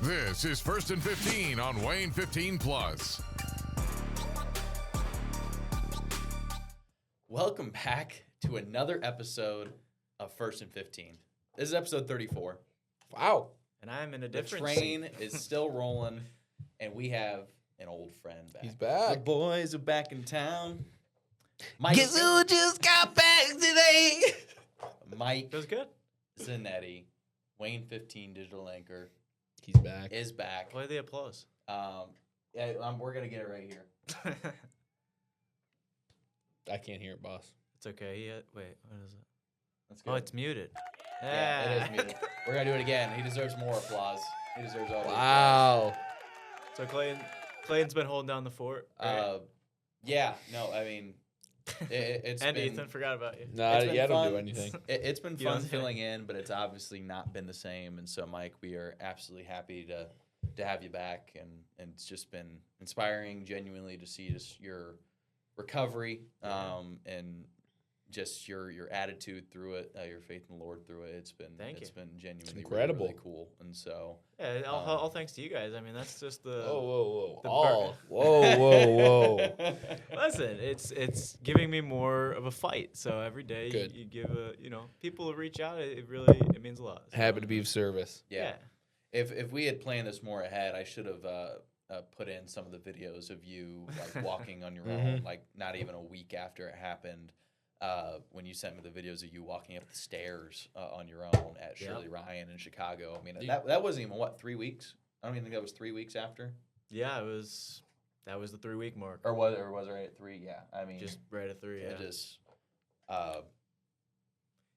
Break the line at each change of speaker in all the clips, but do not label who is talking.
This is First and 15 on Wayne 15 Plus.
Welcome back to another episode of First and 15. This is episode 34.
Wow.
And I'm in a
The
different
train is still rolling, and we have an old friend back.
He's
The
back.
boys are back in town. Mike,
Guess who just got back today?
Mike
Feels good.
Zanetti, Wayne 15 digital anchor,
He's back.
is back.
Play the applause.
We're going to get it right here.
I can't hear it, boss.
It's okay. Wait, what is it?
That's
Oh, it's muted.
Yeah, it is muted. We're going to do it again. He deserves more applause. He deserves all the applause.
Wow.
So Clayton's been holding down the fort. Right?
Yeah, no, I mean, it's
and
been,
Ethan, forgot about you.
Nah,
It's been
yeah, don't
fun.
do anything.
It's been
You know
fun
what I'm
filling in, but it's obviously not been the same. And so, Mike, we are absolutely happy to have you back, and it's just been inspiring, genuinely, to see just your recovery, and just your attitude through it, your faith in the Lord through it. It's been genuinely
incredible.
really cool, and so
Yeah, all thanks to you guys. I mean, that's just the.
Whoa.
the
Whoa.
Listen, it's giving me more of a fight. So every day
Good.
you give people reach out. It really means a lot. So,
Happy to be of service.
yeah. If we had planned this more ahead, I should have put in some of the videos of you like walking on your own, like not even a week after it happened. When you sent me the videos of you walking up the stairs on your own at Shirley Ryan in Chicago. I mean, that wasn't even 3 weeks. I don't even think that was 3 weeks after.
Yeah, that was the 3-week mark.
Or was it right at 3? Yeah, I mean,
Just right at 3. Yeah.
it just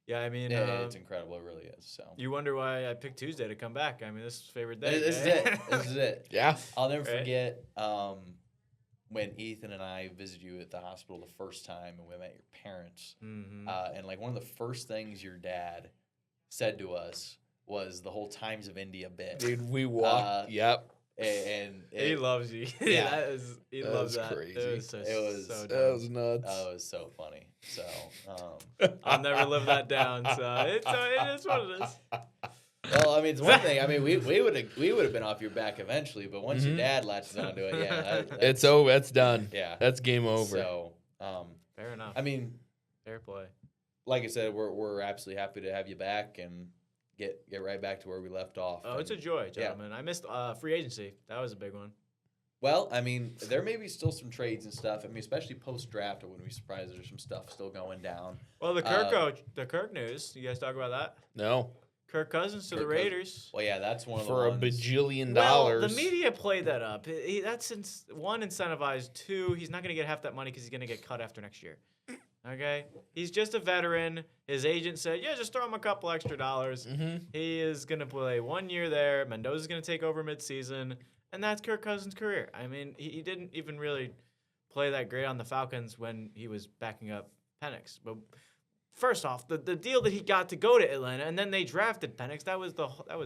Yeah, I mean,
it's incredible. It really is. So
you wonder why I picked Tuesday to come back. I mean, this is favorite day.
this is
eh?
it. This is it.
Yeah.
I'll never
Right.
forget when Ethan and I visited you at the hospital the first time, and we met your parents.
Mhm.
And like one of the first things your dad said to us was the whole Times of India bit.
Dude, we walked. Yep.
And
He loves you.
Yeah.
He
That
loves
was
that.
crazy.
It was so,
It was-
so
That
dumb.
was nuts.
it was so funny. So
I'll never live that down. So it is what it is.
well, I mean, it's one thing. I mean, we would have been off your back eventually, but once your dad latches onto it, yeah,
It's over. That's done.
yeah,
That's game over.
So,
Fair enough.
I mean,
Fair play.
like I said, we're absolutely happy to have you back and get right back to where we left off.
Oh, it's a
And-
joy, gentlemen. I missed free agency. That was a big one.
Well, I mean, there may be still some trades and stuff. I mean, especially post draft, I wouldn't be surprised if there's some stuff still going down.
Well, the Kirk news. You guys talk about that?
No.
Kirk Cousins to the
Kirk Cousins.
Raiders.
Well, yeah, that's one of the
For a
ones.
bajillion
Well,
dollars.
the media played that up. That's one, incentivized. 2, he's not going to get half that money because he's going to get cut after next year. Okay? He's just a veteran. His agent said, yeah, just throw him a couple extra dollars.
Mm-hmm.
He is going to play 1 year there. Mendoza's going to take over midseason. And that's Kirk Cousins' career. I mean, he didn't even really play that great on the Falcons when he was backing up Penix. But first off, the deal that he got to go to Atlanta, and then they drafted Penix, that was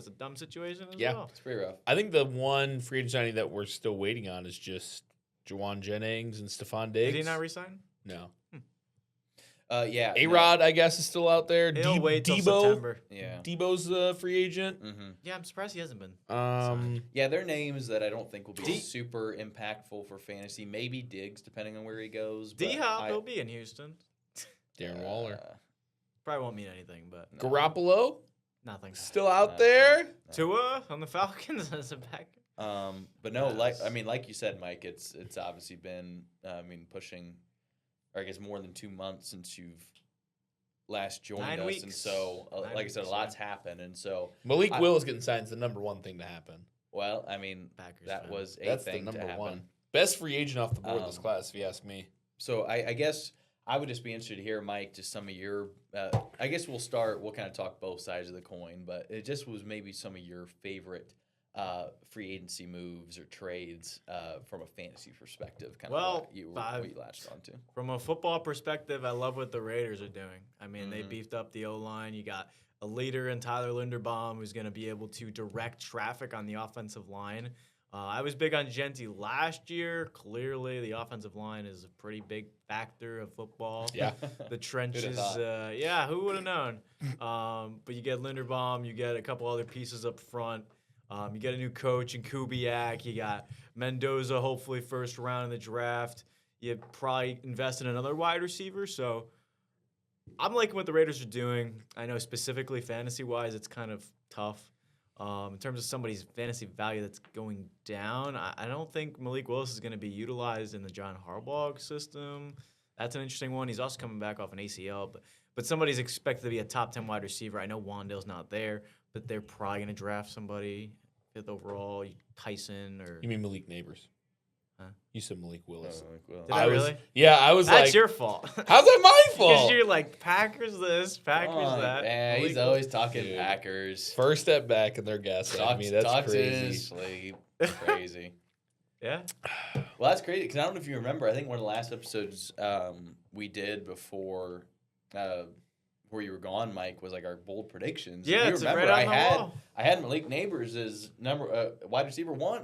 a dumb situation as well.
It's pretty rough.
I think the one free agent signing that we're still waiting on is just Jawan Jennings and Stephon Diggs.
Did he not resign?
No.
Yeah.
A-Rod, I guess, is still out there.
He'll wait till
Debo.
September.
Yeah.
Debo's a free agent.
Mm-hmm.
Yeah, I'm surprised he hasn't been.
Yeah, they're names that I don't think will be super impactful for fantasy. Maybe Diggs, depending on where he goes. but
D-Hop will be in Houston.
Darren Waller.
Probably won't mean anything, but
No.
Garoppolo,
nothing.
still out there.
Tua on the Falcons as a back.
But no,
Yes.
like you said, Mike, it's obviously been, pushing, or I guess more than 2 months since you've last joined
9
us,
weeks.
and so,
9
like I said, a
weeks,
lot's happened, and so,
Malik Willis getting signed is the number one thing to happen.
well, I mean,
Packers
that
fan.
was a
That's the
thing to
number
happen.
one. Best free agent off the board this
Um,
class, if you ask me.
So I guess I would just be interested to hear, Mike, just some of your. I guess we'll kind of talk both sides of the coin, but it just was maybe some of your favorite free agency moves or trades from a fantasy perspective. Kind
Well,
of what you latched onto.
From a football perspective, I love what the Raiders are doing. I mean, they
Mhm.
beefed up the O-line. You got a leader in Tyler Linderbaum who's going to be able to direct traffic on the offensive line. I was big on Genty last year. Clearly, the offensive line is a pretty big factor of football.
Yeah.
The trenches,
thought?
who would have known? But you get Linderbaum, you get a couple other pieces up front. You get a new coach in Kubiak. You got Mendoza, hopefully first round in the draft. You probably invest in another wide receiver. So I'm liking what the Raiders are doing. I know specifically fantasy-wise, it's kind of tough. In terms of somebody's fantasy value that's going down, I don't think Malik Willis is going to be utilized in the John Harbaugh system. That's an interesting one. He's also coming back off an ACL, but somebody's expected to be a top 10 wide receiver. I know Wandale's not there, but they're probably going to draft somebody 5th overall, Tyson or.
You mean Malik Neighbors?
Huh?
You said Malik Willis.
Did I really?
I was
That's
like,
your fault.
how's that my
Because
fault?
you're like Packers this, Packers that.
Yeah,
Malik
he's
Willis.
always talking
Dude.
Packers.
First step back and they're gassing at me. That's
Talks in
crazy.
his sleep. Crazy.
Yeah.
Well, that's crazy because I don't know if you remember. I think one of the last episodes we did before where you were gone, Mike, was like our bold predictions.
Yeah,
If you
it's
remember,
right on the wall.
I had Malik Neighbors as wide receiver 1.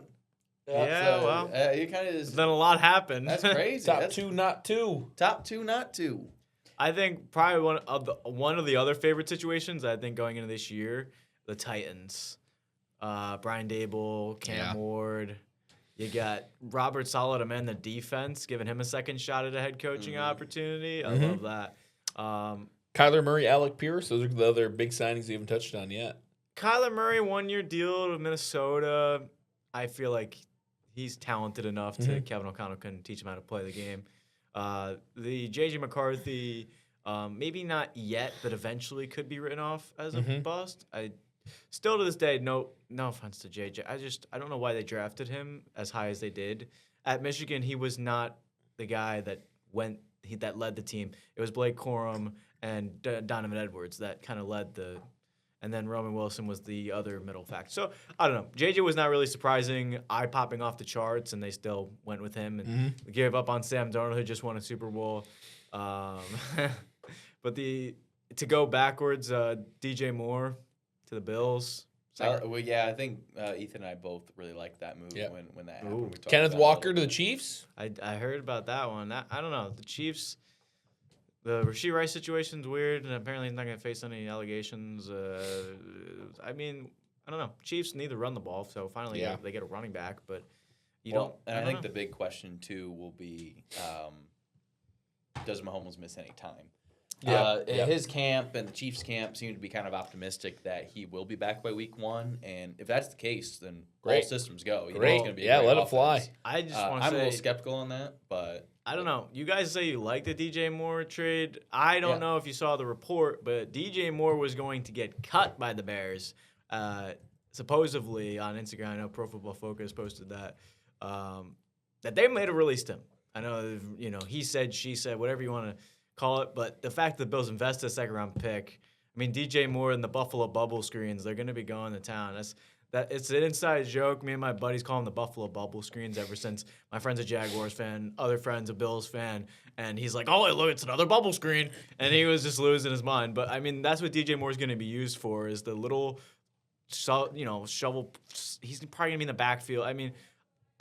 Yeah,
So,
well.
it kind of is.
Then a lot happened.
That's crazy.
Top
That's
2, not 2.
top 2, not 2.
I think probably one of the other favorite situations, I think, going into this year, the Titans. Brian Dable, Cam Ward. You got Robert Saleh to man the defense, giving him a second shot at a head coaching opportunity. I love that.
Kyler Murray, Alec Pierce. Those are the other big signings we haven't touched on yet.
Kyler Murray, 1-year deal to Minnesota. I feel like he's talented enough to Kevin O'Connell can teach him how to play the game. The J.J. McCarthy, maybe not yet, but eventually could be written off as a bust. Still to this day, no offense to JJ. I don't know why they drafted him as high as they did. At Michigan, he was not the guy that led the team. It was Blake Corum and Donovan Edwards that kind of led and then Roman Wilson was the other middle factor. So I don't know. JJ was not really surprising, eye-popping off the charts, and they still went with him and gave up on Sam Darnold, who just won a Super Bowl. But to go backwards, DJ Moore to the Bills.
Well, yeah, I think Ethan and I both really liked that move when that happened. We talked
Kenneth
about it a
Walker to
little
the
bit.
Chiefs.
I heard about that one. I don't know. The Chiefs, the Rashee Rice situation's weird, and apparently he's not going to face any allegations. I mean, I don't know. Chiefs need to run the ball, so finally they get a running back, but you don't.
And I
don't
think
know.
the big question, too, will be does Mahomes miss any time? His camp and the Chiefs' camp seem to be kind of optimistic that he will be back by week 1. And if that's the case, then all systems go. You know
Great.
it's going to be
Yeah,
a great
let it
offense.
fly.
I just want to
I'm
say
a little skeptical on that, but
I don't know. You guys say you like the DJ Moore trade. I don't know if you saw the report, but DJ Moore was going to get cut by the Bears. Supposedly on Instagram, I know Pro Football Focus posted that they might have released him. I know, he said, she said, whatever you want to call it. But the fact that the Bills invested a second-round pick, I mean, DJ Moore and the Buffalo bubble screens, they're going to be going to town. It's an inside joke. Me and my buddies call them the Buffalo bubble screens ever since my friend's a Jaguars fan, other friend's a Bills fan, and he's like, oh, look, it's another bubble screen. And he was just losing his mind. But, I mean, that's what DJ Moore's going to be used for is the little, shovel. He's probably going to be in the backfield. I mean,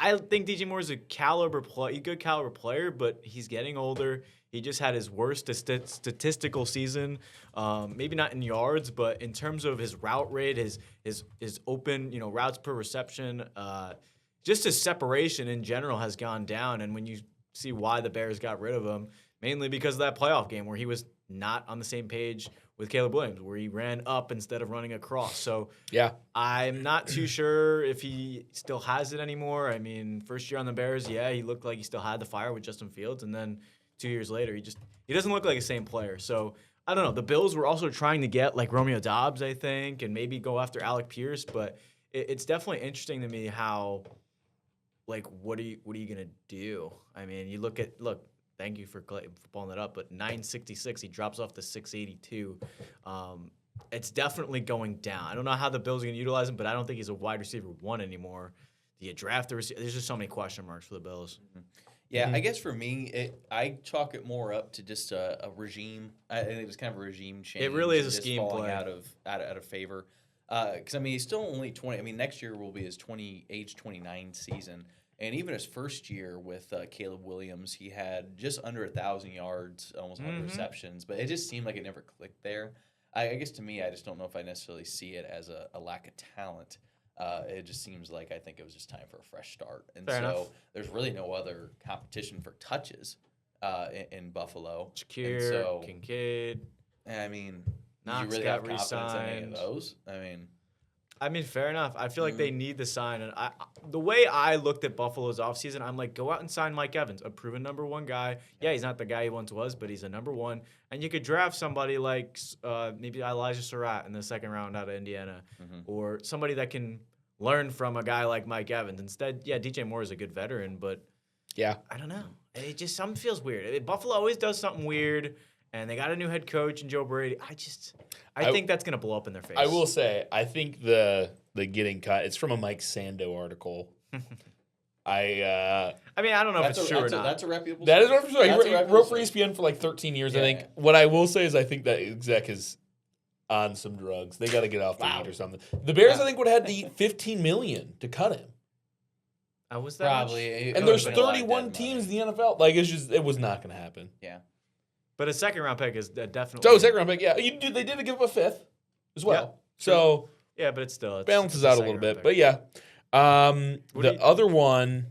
I think DJ Moore's a good caliber player, but he's getting older. He just had his worst statistical season, maybe not in yards, but in terms of his route rate, his open, routes per reception, just his separation in general has gone down. And when you see why the Bears got rid of him, mainly because of that playoff game where he was not on the same page with Caleb Williams, where he ran up instead of running across. So
Yeah.
I'm not too sure if he still has it anymore. I mean, first year on the Bears, he looked like he still had the fire with Justin Fields, and then 2 years later, he doesn't look like the same player. So I don't know. The Bills were also trying to get like Romeo Doubs, I think, and maybe go after Alec Pierce, but it's definitely interesting to me how, like, what are you gonna do? I mean, you look. Thank you for pulling that up, but 966, he drops off to 682. It's definitely going down. I don't know how the Bills are going to utilize him, but I don't think he's a wide receiver 1 anymore. Do you draft the receiver? There's just so many question marks for the Bills.
yeah, I guess for me, I chalk it more up to just a regime. I think it was kind of a regime change.
It really is a
just
scheme
falling
play.
out of favor. Because I mean, he's still only 20. I mean, next year will be his age 29 season. And even his first year with Caleb Williams, he had just under 1,000 yards, almost 100 receptions. But it just seemed like it never clicked there. I guess to me, I just don't know if I necessarily see it as a lack of talent. It just seems like I think it was just time for a fresh start. And
Fair
so
enough.
there's really no other competition for touches in Buffalo. And
Shakir,
so,
Kincaid.
I mean, did
Knox
you really
got
have confidence in any of
re-signed.
those?
I mean, fair enough. I feel like
Mm.
they need the sign. And the way I looked at Buffalo's offseason, I'm like, go out and sign Mike Evans, a proven number one guy. Yeah, he's not the guy he once was, but he's a number one. And you could draft somebody like maybe Elijah Surratt in the second round out of Indiana, or somebody that can learn from a guy like Mike Evans. Instead, yeah, DJ Moore is a good veteran, but
Yeah.
I don't know. It just something feels weird. Buffalo always does something weird, and they got a new head coach in Joe Brady. I think that's gonna blow up in their face.
I will say, I think the getting cut. It's from a Mike Sando article.
I mean, I don't know if it's true or not.
That's a reputable.
That is
source.
what he
That's a reputable
wrote for
source.
ESPN for like 13 years. I
Yeah,
think.
yeah.
What I will say is, I think that exec is on some drugs. They got to get off the
Wow.
weed or something. The Bears,
Yeah.
I think, would have had to eat $15 million to cut him.
Was that
Probably.
much?
It
And
would've
there's
been a lot of
31
dead
teams
money.
in the NFL. Like it was not going to happen.
Yeah.
But a second round pick is definitely.
So second round pick, yeah, they did give him a fifth as well.
Yeah,
So
Yeah, but it's still
balances
it's a
out a
second
little bit.
round
But
pick.
yeah,
What do
the
you-
other one,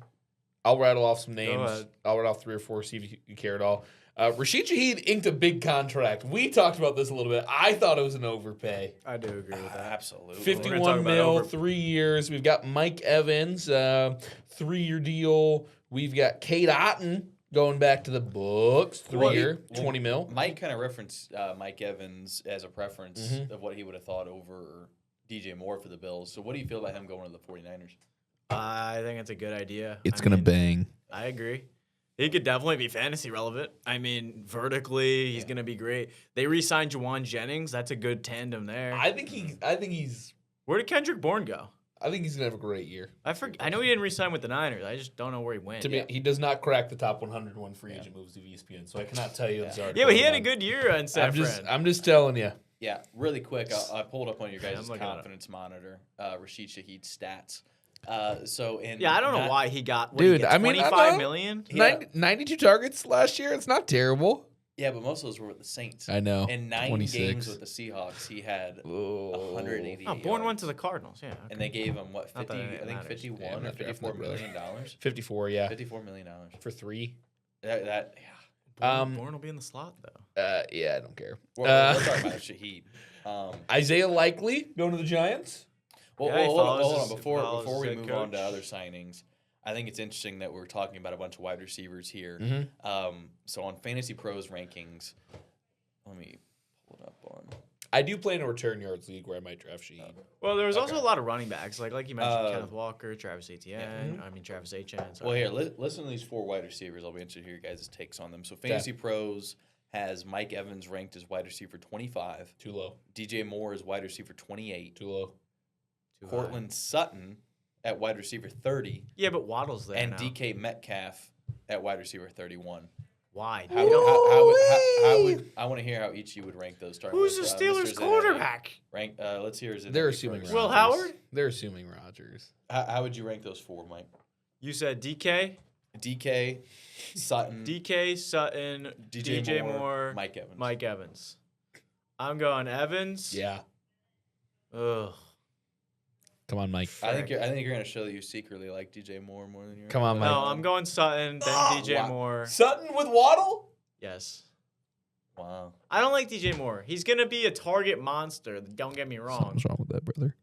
I'll rattle off some names.
ahead.
I'll rattle off 3 or 4. See if you care at all. Rashid Shaheed inked a big contract. We talked about this a little bit. I thought it was an overpay.
I do agree with that.
Absolutely.
talk
51
about
mil,
over-
3 years. We've got Mike Evans, 3-year deal. We've got Kate Otten going back to the books, 3-year, 20 mil.
Mike kind of referenced Mike Evans as a preference
Mm-hmm.
of what he would have thought over DJ Moore for the Bills. So what do you feel about him going to the 49ers?
I think it's a good idea.
bang.
I agree. He could definitely be fantasy relevant. I mean, vertically, he's gonna be great. They re-signed Juwan Jennings. That's a good tandem there.
I think he's
Where did Kendrick Bourne go?
gonna have a great year.
I know he didn't re-sign with the Niners. I just don't know where he went.
To me, he does not crack the top 101 free agent moves of ESPN, so I cannot tell you this article.
Yeah, but he had a good year in San
I'm just telling you.
Yeah, really quick. I pulled up on your guys'
I'm looking it up.
confidence monitor, Rashid Shaheed's stats. So in
Yeah, I don't know
not-
why he got.
Dude, I mean, I
25
know.
million.
Yeah.
92 targets last year. It's not terrible.
Yeah, but most of those were with the Saints.
I know.
In 9
26.
games with the Seahawks, he had 188.
Oh, Bourne went
yards.
to the Cardinals. Yeah, okay.
And they gave him what,
Not
50?
that it
I think
matters.
51
Yeah, I'm
or
not drafting
54
that brother.
million dollars.
54, yeah,
$54 million.
for 3.
Yeah.
Bourne will be in the slot though.
Yeah, I don't care.
We're talking about Shaheed.
Isaiah Likely going to the Giants.
Well,
Yeah, he
hold on.
follows his-
Before
follows
we
his
move
head
on to
coach.
other signings, I think it's interesting that we're talking about a bunch of wide receivers here.
Mm-hmm.
So on Fantasy Pros rankings, let me pull it up on.
I do play in a return yards league where I might draft Shaheed.
Well, there was also
Okay.
a lot of running backs, like you mentioned,
Uh,
Kenneth Walker, Travis Etienne. I mean, Travis Etienne.
Well, here, listen to these 4 wide receivers. I'll be interested to hear your guys' takes on them. So Fantasy Pros has Mike Evans ranked as wide receiver 25.
Too low.
DJ Moore is wide receiver 28.
Too low.
Cortland Sutton at wide receiver 30.
Yeah, but Waddle's there
And
now.
DK Metcalf at wide receiver 31.
Why?
How would I want to hear how each of you would rank those? Starting
Who's the
with,
Steelers
Mr. Zanelli.
quarterback?
Rank. Let's hear his.
They're
Zanelli
assuming
first.
Will
Rodgers.
Howard?
They're assuming Rodgers.
How would you rank those 4, Mike?
You said DK,
DK, Sutton,
DK, Sutton, DJ Moore,
Mike Evans.
Mike Evans. I'm going Evans.
Yeah.
Ugh.
Come on, Mike.
I think you're going to show that you secretly like DJ Moore more than you.
Come on, Mike.
No, I'm going Sutton, then DJ
wow.
Moore.
Sutton with Waddle?
Yes.
Wow.
I don't like DJ Moore. He's going to be a target monster. Don't get me wrong.
Something's wrong with that, brother.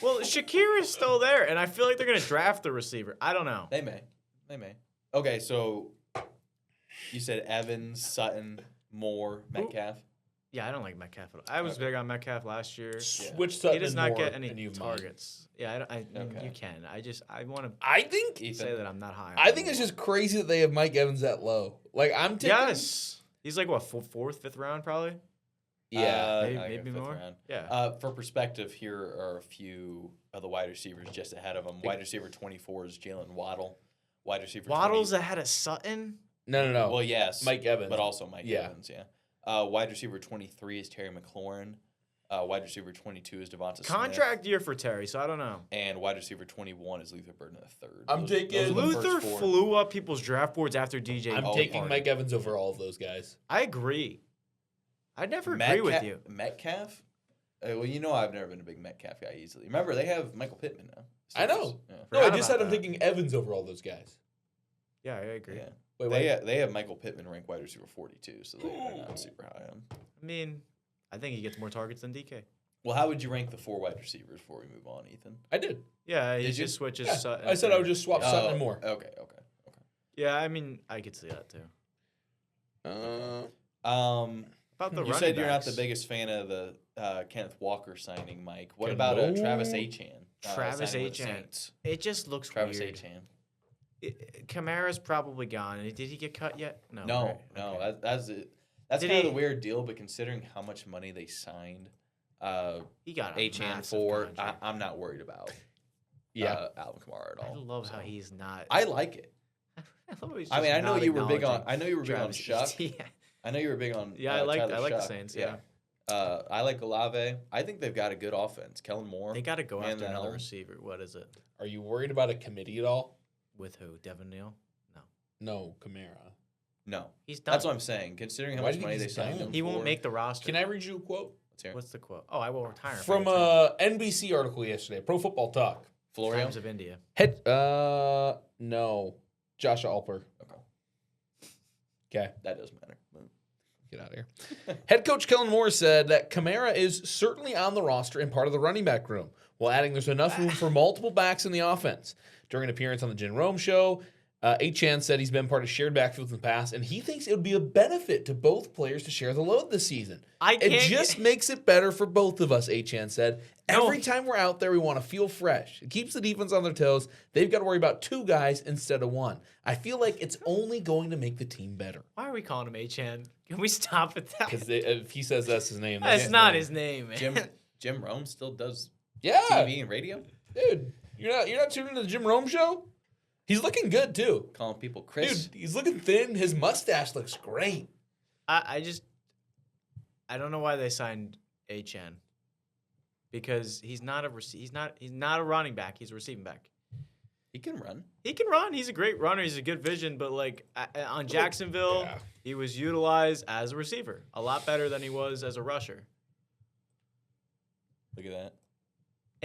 Well, Shakir is still there, and I feel like they're going to draft the receiver. I don't know.
They may. Okay, so you said Evans, Sutton, Moore, Metcalf.
Yeah, I don't like Metcalf at all. I was big on Metcalf last year.
Switch Sutton
He does
and
not
Moore,
get any
and you've mine.
targets. Yeah,
Okay.
you can. I want to
I think
Ethan.
say that I'm not high. on
I
him.
think it's just crazy that they have Mike Evans that low. Like I'm taking.
Yes. He's like, what, fourth, fifth round, probably?
Yeah.
Maybe,
I
maybe
go fifth
more.
round.
Yeah.
For perspective, here are a few of the wide receivers just ahead of him. Wide receiver 24 is Jalen Waddle. Wide receiver
Waddle's
20
ahead of Sutton?
No.
Well, yes.
Mike Evans.
But also Mike
Yeah.
Evans, yeah. Wide receiver 23 is Terry McLaurin. Wide receiver 22 is Devonta Smith.
Contract year for Terry, so I don't know.
And wide receiver 21 is Luther Burden III.
I'm taking-
those are the
Luther
first 4.
flew up people's draft boards after DJ.
I'm
Oh,
taking
hard.
Mike Evans over all of those guys.
I agree. I never agree with you.
Metcalf? Well, you know I've never been a big Metcalf guy easily. Remember, they have Michael Pittman now.
I know.
Yeah.
No, I
Forgot
just had
about
him
that.
thinking Evans over all those guys.
Yeah, I agree.
Yeah.
Wait,
They have Michael Pittman ranked wide receiver 42, so they're not super high on him.
I mean, I think he gets more targets than DK.
Well, how would you rank the 4 wide receivers before we move on, Ethan?
I did.
Yeah, he
Did you?
just switches.
Yeah,
Sutton
I said I would
for-
just swap Sutton and Moore.
Okay.
Yeah, I mean, I could see that too. About the
You
running
said you're not
backs.
the biggest fan of the Kenneth Walker signing, Mike. What
Ken
about
Mo-
Travis Achan?
Travis
signing with the
Achan.
Saints?
It just looks
Travis
weird.
Achan.
Kamara's probably gone. Did he get cut yet? No.
No,
right?
no,
Okay.
that's it. That's
Did
kind of
he-
the weird deal. But considering how much money they signed
He got a
Achan
massive
for,
contract.
I'm not worried about Alvin Kamara at
I
all.
love how he's not.
I like it.
I love how he's
I mean,
just
I know
not
you were big on.
acknowledging
I know you were big on
Travis
Shuck.
Etienne.
I know you were big on.
Yeah, I like
Tyler
the
Shuck.
Saints. Yeah.
I like Olave. I think they've got a good offense. Kellen Moore.
They got to go
Man
after
the
another
helm.
receiver. What is it?
Are you worried about a committee at all?
With who? Devin Neal? No.
No, Kamara.
No,
He's done.
that's what I'm saying. Considering how
Why
much
do you
money
think
they
he's
signed
done?
him,
He won't
for.
make the roster.
Can I read you a quote?
Let's hear it.
What's the quote? Oh, I will retire.
From
a
NBC article yesterday, Pro Football Talk.
Florio.
Times of India.
No. Josh Alper.
Okay,
Okay.
that does matter.
Get out of here. Head coach Kellen Moore said that Kamara is certainly on the roster and part of the running back room, while adding there's enough room for multiple backs in the offense. During an appearance on the Jim Rome show, Achan said he's been part of shared backfields in the past, and he thinks it would be a benefit to both players to share the load this season. It just makes it better for both of us, Achan said.
No.
Every time we're out there, we want to feel fresh. It keeps the defense on their toes. They've got to worry about 2 guys instead of 1. I feel like it's only going to make the team better.
Why are we calling him Achan? Can we stop at that?
Because if he says that's his name,
That's not his name, man.
Jim Rome still does
Yeah,
TV and radio,
dude, you're not tuning into the Jim Rome show. He's looking good too,
calling people Chris.
dude. He's looking thin. His mustache looks great.
I don't know why they signed Achan. Because he's not a running back. He's a receiving back.
He can run.
He can run. He's a great runner. He's a good vision. But like on Jacksonville,
Yeah.
he was utilized as a receiver a lot better than he was as a rusher.
Look at that.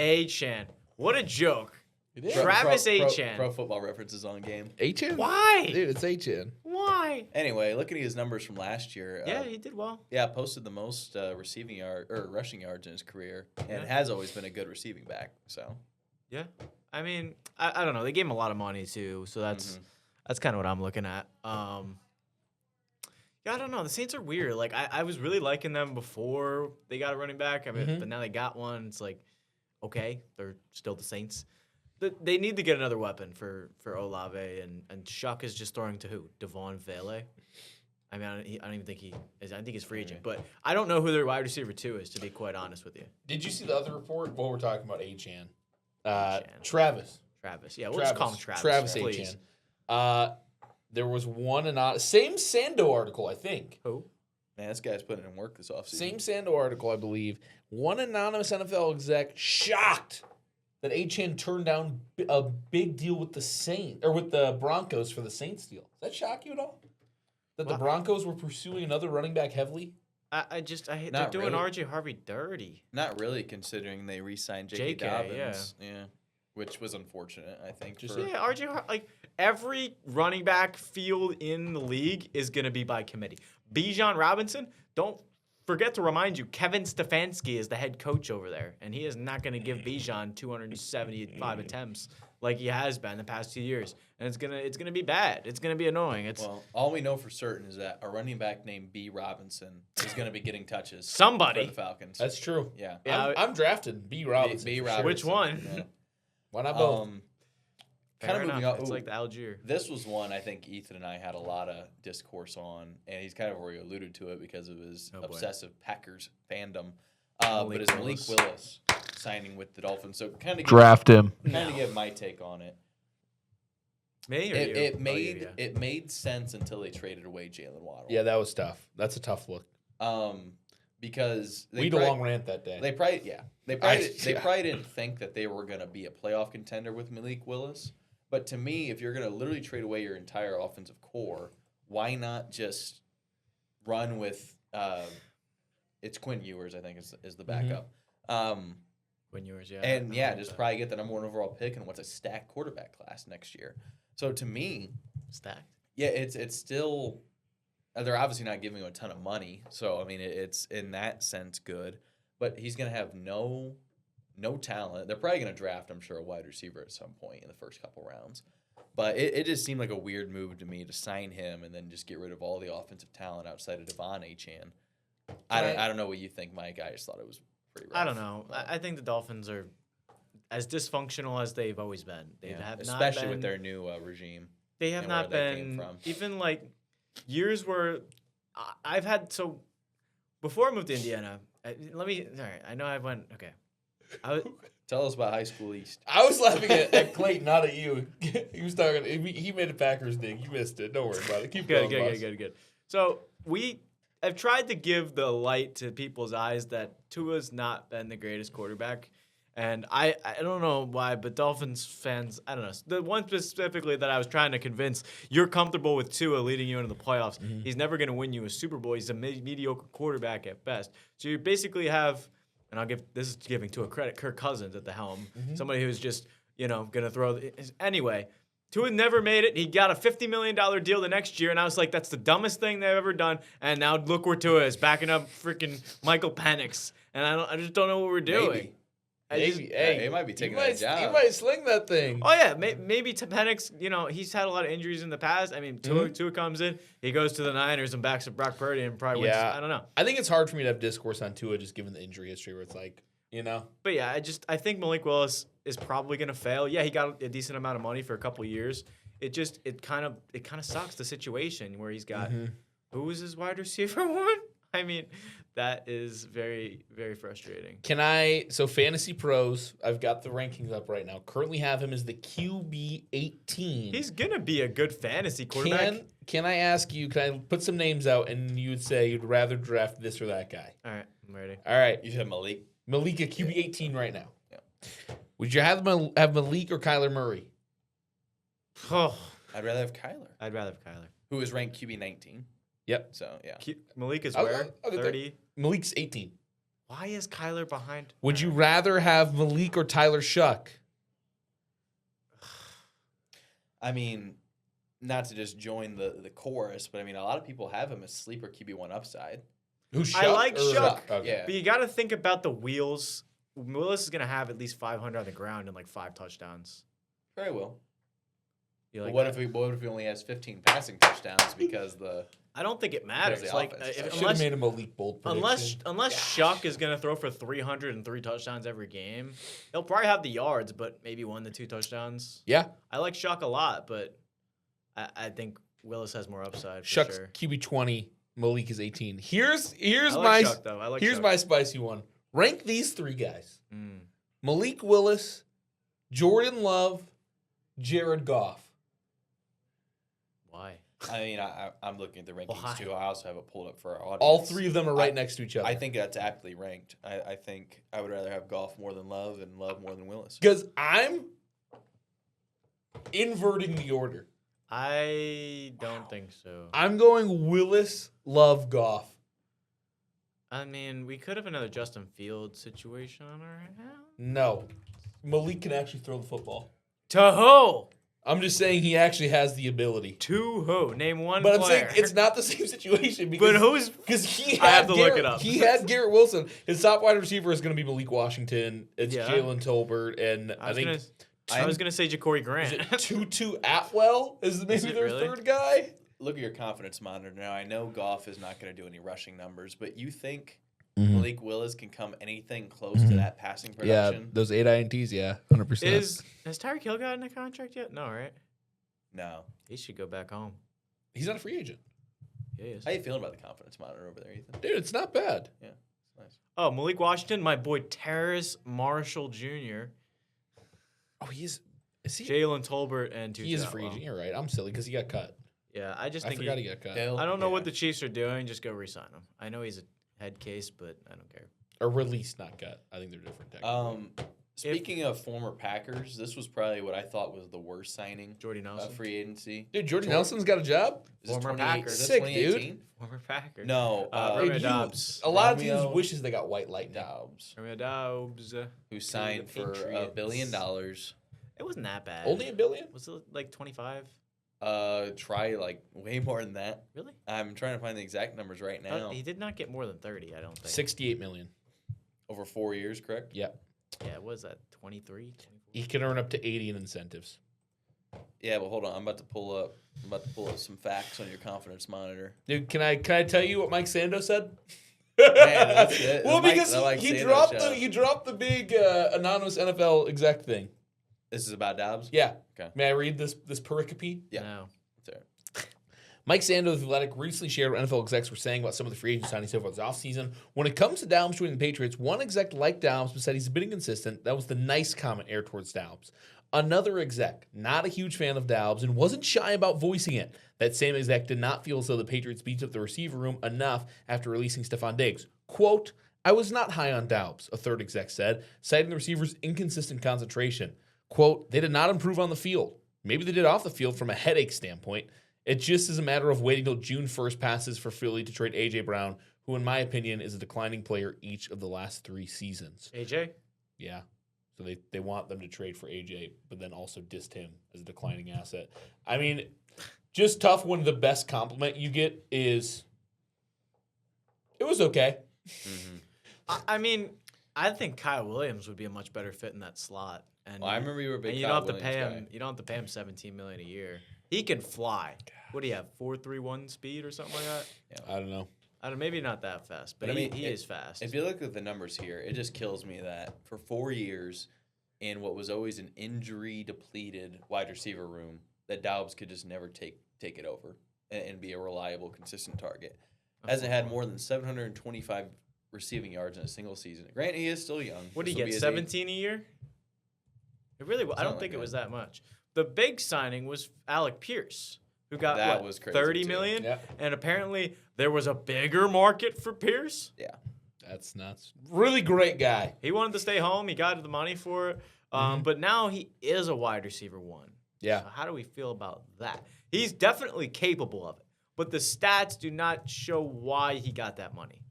Achan, what a joke.
It is.
Travis Achan.
Pro Football References on game.
Achan.
Why?
Dude, it's Achan.
Why?
Anyway, looking at his numbers from last year.
Yeah, he did well.
Yeah, posted the most receiving yard or rushing yards in his career, and
Yeah.
has always been a good receiving back. So
Yeah. I mean, I don't know. They gave him a lot of money too, so that's kind of what I'm looking at. Yeah, I don't know. The Saints are weird. Like I was really liking them before they got a running back. I mean, but now they got one. It's like, okay, they're still the Saints. They need to get another weapon for Olave, and Shuck is just throwing to who? Devon Vele. I mean, I don't even think he is. I think he's free agent, but I don't know who their wide receiver 2 is, to be quite honest with you.
Did you see the other report? Well, we're talking about Achan.
Achan.
Travis.
Travis. Yeah, we'll just call him Travis.
Travis
please.
Achan. There was one same Sando article, I think.
Who?
man, this guy's putting in work this offseason.
Same Sando article, I believe. One anonymous NFL exec shocked that Achan turned down a big deal with the Saints or with the Broncos for the Saints deal. Does that shock you at all? That the
Well,
Broncos were pursuing another running back heavily?
I hate they're
Not
doing
really.
RJ Harvey dirty.
Not really, considering they re-signed J.K.
JK,
Dobbins. Yeah, which was unfortunate, I think.
Just-
for-
Yeah, like every running back field in the league is gonna be by committee. Bijan Robinson, don't forget to remind you, Kevin Stefanski is the head coach over there, and he is not gonna give Bijan 275 attempts like he has been the past 2 years, and it's gonna be bad. It's gonna be annoying. It's
Well, all we know for certain is that a running back named B. Robinson is going to be getting touches.
Somebody.
for the Falcons.
That's true.
yeah.
Yeah,
I'm drafting B. Robinson.
B.
for
Robinson.
sure.
Which one?
Yeah.
Why not both?
Kind
fair
of moving
enough.
on.
It's
Ooh,
like the Algier.
This was one I think Ethan and I had a lot of discourse on, and he's kind of already alluded to it because of his
Oh, boy.
obsessive Packers fandom.
Malik
But it's Malik
Willis.
Willis signing with the Dolphins. So kind of
him.
kind of give my take on it.
Me or
It,
you?
it
Oh, you,
made
yeah.
it made sense until they traded away Jalen Waddle.
Yeah, that was tough. That's a tough look.
Because
We had a long rant that day.
They probably
Yeah.
probably didn't think that they were going to be a playoff contender with Malik Willis. But to me, if you're going to literally trade away your entire offensive core, why not just run with it's Quinn Ewers, I think is the backup.
Win yours, yeah.
And
I
yeah,
like
just
that.
probably get the number 1 overall pick and what's a stacked quarterback class next year. So to me,
Stacked.
yeah, it's still they're obviously not giving him a ton of money. So I mean, it's in that sense good, but he's gonna have no talent. They're probably gonna draft, I'm sure, a wide receiver at some point in the first couple rounds. But it just seemed like a weird move to me to sign him and then just get rid of all the offensive talent outside of Devon Achane. I don't know what you think, Mike. I just thought it was pretty rough.
I don't know. I think the Dolphins are as dysfunctional as they've always been. They
Yeah,
have not
especially with
been-
their new regime.
They have
and
not
where they came
been
from.
even like years where I've had before I moved to Indiana. All right, I know I went okay.
Tell us about High School East.
I was laughing at Clayton, not at you. He was talking. He made a Packers dig. You missed it. Don't worry about it. Keep going. boss.
Good. So I've tried to give the light to people's eyes that Tua's not been the greatest quarterback. And I don't know why, but Dolphins fans, I don't know. The one specifically that I was trying to convince, you're comfortable with Tua leading you into the playoffs.
Mm-hmm.
He's never going to win you a Super Bowl. He's a mediocre quarterback at best. So you basically have, and this is giving Tua credit, Kirk Cousins at the helm.
Mm-hmm.
Somebody who's just, going to throw. Anyway, Tua never made it. He got a $50 million deal the next year, and I was like, that's the dumbest thing they've ever done. And now look where Tua is, backing up freaking Michael Penix. And I just don't know what we're doing.
Maybe.
He might be taking that job.
He might sling that thing.
Oh yeah, maybe Penix. He's had a lot of injuries in the past. I mean, Tua comes in, he goes to the Niners and backs up Brock Purdy and probably wins.
Yeah.
I don't know,
I think it's hard for me to have discourse on Tua just given the injury history where it's like,
but yeah, I think Malik Willis is probably gonna fail. Yeah, he got a decent amount of money for a couple of years. It kind of sucks the situation where he's got who was his wide receiver one. I mean, that is very, very frustrating.
So Fantasy Pros, I've got the rankings up right now. Currently have him as the QB 18.
He's gonna be a good fantasy quarterback.
Can I ask you, can I put some names out and you would say you'd rather draft this or that guy?
All right, I'm ready.
All right.
You said Malik.
Malik at QB 18 right now.
Yeah.
Would you have Malik or Kyler Murray?
Oh,
I'd rather have Kyler,
I'd rather have Kyler.
who is ranked QB 19.
Yep.
So yeah.
Malik is
I'll
where?
get there.
30.
Malik's 18.
Why is Kyler behind?
Would you rather have Malik or Tyler Shuck?
I mean, not to just join the chorus, but I mean, a lot of people have him as sleeper QB1 upside.
Who's
I like
or
Shuck.
Okay.
Yeah.
But you got to think about the wheels. Willis is going to have at least 500 on the ground and like 5 touchdowns.
Very well.
You
But
like
what
that?
if he only has 15 passing touchdowns because the
I don't think it matters.
the
Like
offense.
I should have
unless
made a Malik bold prediction.
unless Shuck is going to throw for 303 touchdowns every game, he'll probably have the yards, but maybe 1 to 2 touchdowns.
Yeah.
I like Shuck a lot, but I think Willis has more upside for
Shuck's
sure.
QB 20. Malik is 18. Here's
I like
my
Shuck, though. I like
here's
Shuck.
my spicy one. Rank these 3 guys:
Mm.
Malik Willis, Jordan Love, Jared Goff.
Why?
I mean, I'm looking at the rankings
Why?
too. I also have it pulled up for our audience.
All 3 of them are right
I-
next to each other.
I think that's aptly ranked. I think I would rather have Goff more than Love and Love more than Willis.
Because I'm inverting the order.
I don't think so.
I'm going Willis, Love, Goff.
I mean, we could have another Justin Fields situation on our hands.
No. Malik can actually throw the football.
To who?
I'm just saying he actually has the ability.
To who? Name one
But I'm
player.
saying it's not the same situation because
But who's?
because he
I
had
have to look
Garrett,
it up.
He had Garrett Wilson. His top wide receiver is going to be Malik Washington. It's
Yeah.
Jalen Tolbert, and
I
I
was gonna say Ja'Cory
is
Grant.
it Tutu Atwell is maybe
it
their
really?
third guy.
Look at your confidence monitor now. I know Goff is not going to do any rushing numbers, but you think
Mm-hmm.
Malik Willis can come anything close to that passing production?
those 8 INTs, yeah, 100%.
Has Tyreek Hill gotten a contract yet? No, right?
No.
He should go back home.
He's not a free agent.
He is.
How you feeling about the confidence monitor over there, Ethan?
Dude, it's not bad.
Yeah, it's nice.
Oh, Malik Washington, my boy Terrace Marshall Jr.,
Oh, is he?
Jalen Tolbert, and Tutu
He is a free
Atwell.
agent. You're right. I'm silly because he got cut.
Yeah, I just
I
think
forgot he got cut.
Hill,
I don't know
yeah.
what the Chiefs are doing. Just go re-sign him. I know he's a head case, but I don't care.
Or released, not cut. I think they're different. Technically.
Speaking of former Packers, this was probably what I thought was the worst signing
Jordy Nelson,
free agency.
Dude, Jordy Nelson's got a job.
Is this
Former
28
Packer.
is this
Sick, dude.
2018?
former Packer.
No,
Romeo
You-
Dobbs.
A lot of
Romeo
teams wishes they got White Lightning.
Dobbs,
Romeo Dobbs.
who signed
the
for $1
Patriots.
billion.
It wasn't that bad.
Only $1 billion?
Was it like 25?
Try like way more than that.
Really?
I'm trying to find the exact numbers right now.
He did not get more than 30, I don't think.
68 million.
Over 4 years, correct?
Yeah.
Yeah, what was that? 23? 24?
He can earn up to 80 in incentives.
Yeah, but hold on. I'm about to pull up some facts on your confidence monitor.
Dude, can I tell you what Mike Sando said?
that's it.
Well,
The Mike-
because
the Mike
he
Sando
dropped
show.
he dropped the big anonymous NFL exec thing.
This is about Dobbs?
Yeah.
Okay.
May I read this pericope?
Yeah.
No.
Sorry.
Mike Sando of The Athletic recently shared what NFL execs were saying about some of the free agent signings so far this offseason. When it comes to Dobbs joining the Patriots, one exec liked Dobbs but said he's a bit inconsistent. That was the nice comment aired towards Dobbs. Another exec, not a huge fan of Dobbs and wasn't shy about voicing it. That same exec did not feel as though the Patriots beat up the receiver room enough after releasing Stephon Diggs. Quote, I was not high on Dobbs, a third exec said, citing the receiver's inconsistent concentration. Quote, they did not improve on the field. Maybe they did off the field from a headache standpoint. It just is a matter of waiting till June 1st passes for Philly to trade A.J. Brown, who in my opinion is a declining player each of the last 3 seasons.
AJ?
Yeah. So they want them to trade for AJ, but then also dissed him as a declining asset. I mean, just tough when the best compliment you get is, it was okay.
I mean, I think Kyle Williams would be a much better fit in that slot. And
Well, I remember you were a big
and you
Kyle
don't have to pay
Williams
him.
guy.
You don't have to pay him $17 million a year. He can fly. What do you have? 4.31 speed or something like that?
I don't know.
I don't. Maybe not that fast, but
But I mean,
he
it-
is fast.
If you look at the numbers here, it just kills me that for 4 years, in what was always an injury-depleted wide receiver room, that Dobbs could just never take it over and be a reliable, consistent target. Hasn't had more than 725 receiving yards in a single season. Granted, he is still young.
What do
This
you
will be
get?
his
17 a year? It really. I
Something
don't
like
think it
that.
was that much. The big signing was Alec Pierce, who got
That
what,
was crazy,
30
too.
million,
Yeah.
and apparently there was a bigger market for Pierce.
Yeah.
That's nuts. Really great guy.
He wanted to stay home. He got the money for it. But now he is a wide receiver one.
Yeah.
So how do we feel about that? He's definitely capable of it, but the stats do not show why he got that money.